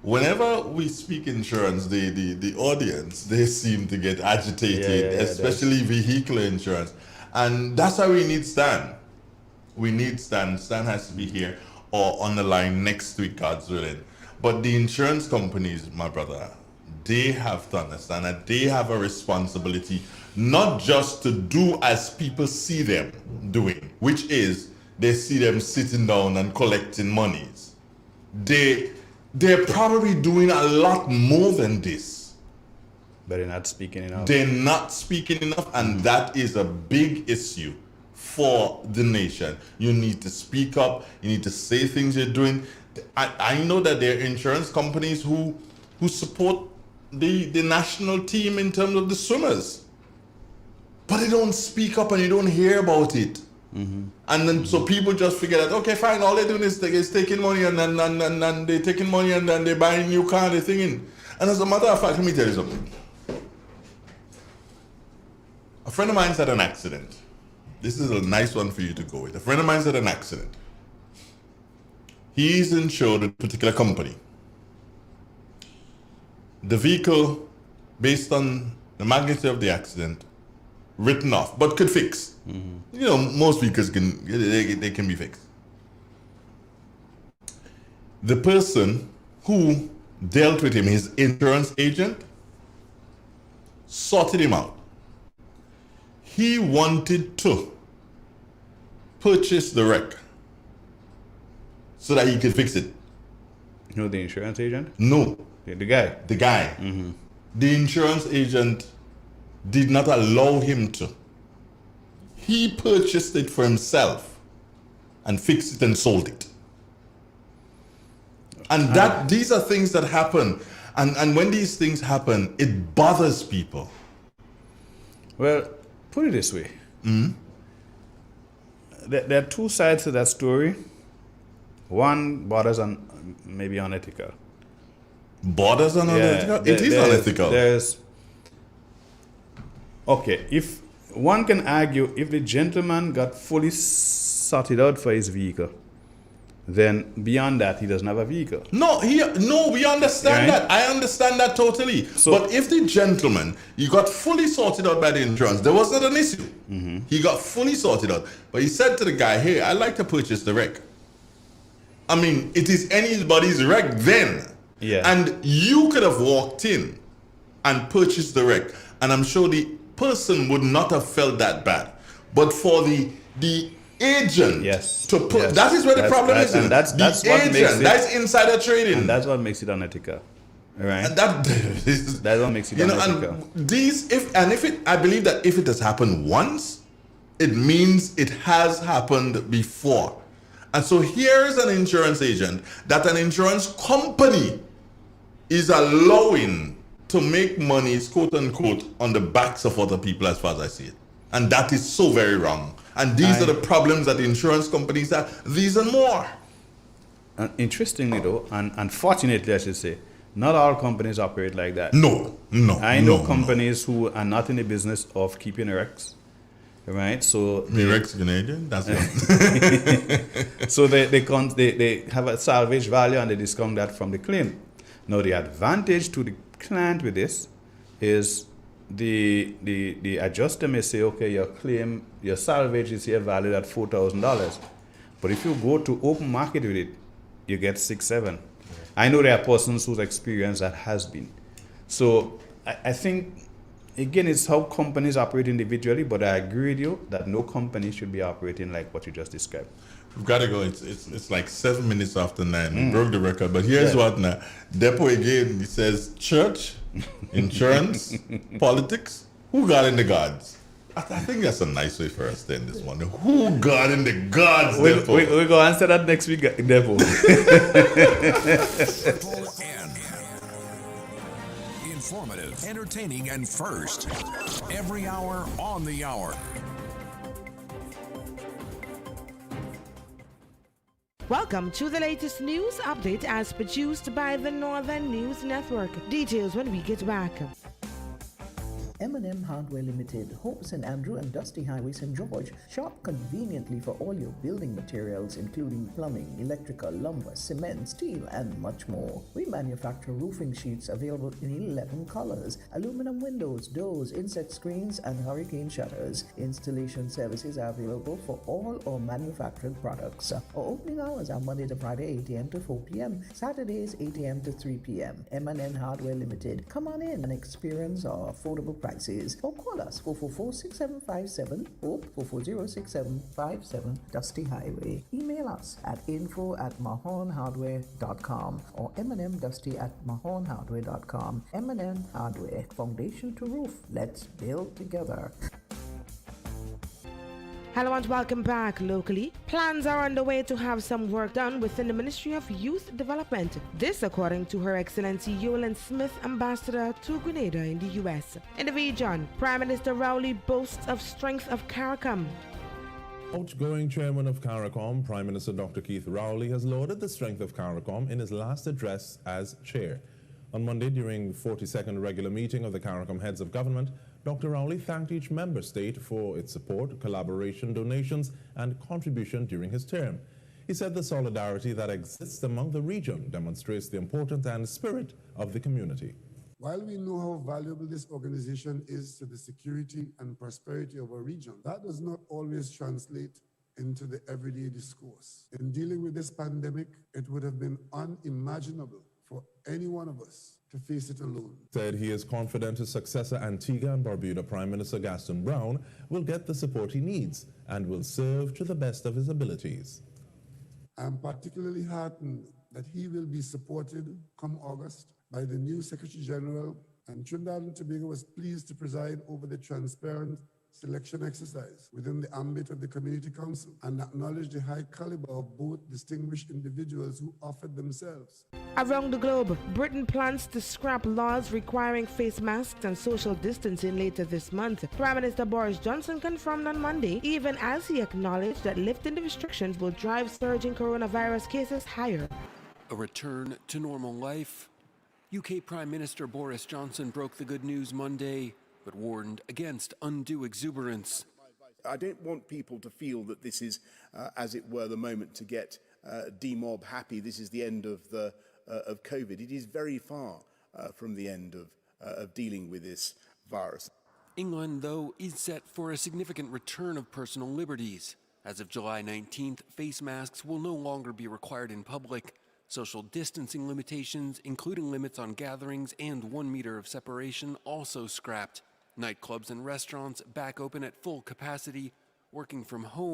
whenever we speak insurance, the audience, they seem to get agitated, especially vehicular insurance. And that's why we need Stan. We need Stan. Stan has to be here or on the line next week, God's willing. But the insurance companies, my brother, they have to understand that they have a responsibility not just to do as people see them doing, which is they see them sitting down and collecting monies. They're probably doing a lot more than this. But they're not speaking enough. They're not speaking enough, and that is a big issue for the nation. You need to speak up. You need to say things you're doing. I know that there are insurance companies who support the national team in terms of the swimmers. But they don't speak up and you don't hear about it. And then so people just figure that, okay, fine, all they're doing is taking money and they're taking money and then they're buying new car and they're thinking. And as a matter of fact, let me tell you something. A friend of mine's had an accident. This is a nice one for you to go with. A friend of mine's had an accident. He's insured with a particular company. The vehicle, based on the magnitude of the accident, written off, but could fix. You know, most vehicles can be fixed. The person who dealt with him, his insurance agent, sorted him out. He wanted to purchase the wreck so that he could fix it. You know the insurance agent? No. The guy? The guy. The insurance agent did not allow him to. He purchased it for himself and fixed it and sold it. And these are things that happen. And when these things happen, it bothers people. Well, put it this way. There are two sides to that story. One borders on maybe unethical. Borders on unethical? It is unethical. Okay, if one can argue, if the gentleman got fully sorted out for his vehicle then beyond that, he doesn't have a vehicle. No, we understand Right? that. I understand that totally. So- but if the gentleman, he got fully sorted out by the insurance, there was not an issue. He got fully sorted out. But he said to the guy, hey, I'd like to purchase the wreck. I mean, it is anybody's wreck then. Yeah. And you could have walked in and purchased the wreck. And I'm sure the person would not have felt that bad. But for the agent to put, Yes. that is where the problem is. And that's the what agent, makes it, that's insider trading. And that's what makes it unethical. Right? And that's what makes it you know, unethical. and I believe that if it has happened once, it means it has happened before. And so here's an insurance agent that an insurance company is allowing to make money, quote unquote, on the backs of other people, as far as I see it. And that is so very wrong. And these are the problems that the insurance companies have. These and more. Interestingly, though, and unfortunately, I should say, not all companies operate like that. No. I know companies who are not in the business of keeping wrecks, right? So the wrecks Canadian. That's it. So they have a salvage value and they discount that from the claim. Now the advantage to the client with this is the adjuster may say, okay, your salvage is here valued at $4,000, but if you go to open market with it, you get 6-7. I know there are persons whose experience that has been. So I think, again, it's how companies operate individually, but I agree with you that no company should be operating like what you just described. We've got to go. It's like 7 minutes after 9. We broke the record. But here's what now. Depo again, he says, church, insurance, politics. Who got in the gods? I think that's a nice way for us to end this one. Who got in the gods, Depo? We're going to answer that next week, Depo. Informative, entertaining, and first. Every hour on the hour. Welcome to the latest news update as produced by the Northern News Network. Details when we get back. M&M Hardware Limited, Hope St. Andrew and Dusty Highway St. George. Shop conveniently for all your building materials including plumbing, electrical, lumber, cement, steel and much more. We manufacture roofing sheets available in 11 colors, aluminum windows, doors, insect screens and hurricane shutters. Installation services are available for all our manufactured products. Our opening hours are Monday to Friday 8 a.m. to 4 p.m., Saturdays 8 a.m. to 3 p.m. M&M Hardware Limited. Come on in and experience our affordable prices. Or call us 444-6757 or 440-6757 Dusty Highway. Email us at info@mahonhardware.com or mnmdusty@mahonhardware.com. M&M Hardware, foundation to roof. Let's build together. Hello and welcome back. Locally, plans are underway to have some work done within the Ministry of Youth Development. This according to Her Excellency Yolande Smith, Ambassador to Grenada in the U.S. In the region, Prime Minister Rowley boasts of strength of CARICOM. Outgoing chairman of CARICOM, Prime Minister Dr. Keith Rowley, has lauded the strength of CARICOM in his last address as chair. On Monday, during the 42nd regular meeting of the CARICOM heads of government, Dr. Rowley thanked each member state for its support, collaboration, donations, and contribution during his term. He said the solidarity that exists among the region demonstrates the importance and spirit of the community. While we know how valuable this organization is to the security and prosperity of our region, that does not always translate into the everyday discourse. In dealing with this pandemic, it would have been unimaginable for any one of us to face it alone. Said he is confident his successor, Antigua and Barbuda Prime Minister Gaston Brown, will get the support he needs and will serve to the best of his abilities. I am particularly heartened that he will be supported come August by the new Secretary General, and Trinidad and Tobago was pleased to preside over the transparent selection exercise within the ambit of the Community Council and acknowledge the high caliber of both distinguished individuals who offered themselves. Around the globe, Britain plans to scrap laws requiring face masks and social distancing later this month. Prime Minister Boris Johnson confirmed on Monday, even as he acknowledged that lifting the restrictions will drive surging coronavirus cases higher. A return to normal life. UK Prime Minister Boris Johnson broke the good news Monday, but warned against undue exuberance. I don't want people to feel that this is, as it were, the moment to get demob happy, this is the end of COVID. It is very far from the end of dealing with this virus. England, though, is set for a significant return of personal liberties. As of July 19th, face masks will no longer be required in public. Social distancing limitations, including limits on gatherings and 1 meter of separation, also scrapped. Nightclubs and restaurants back open at full capacity. Working from home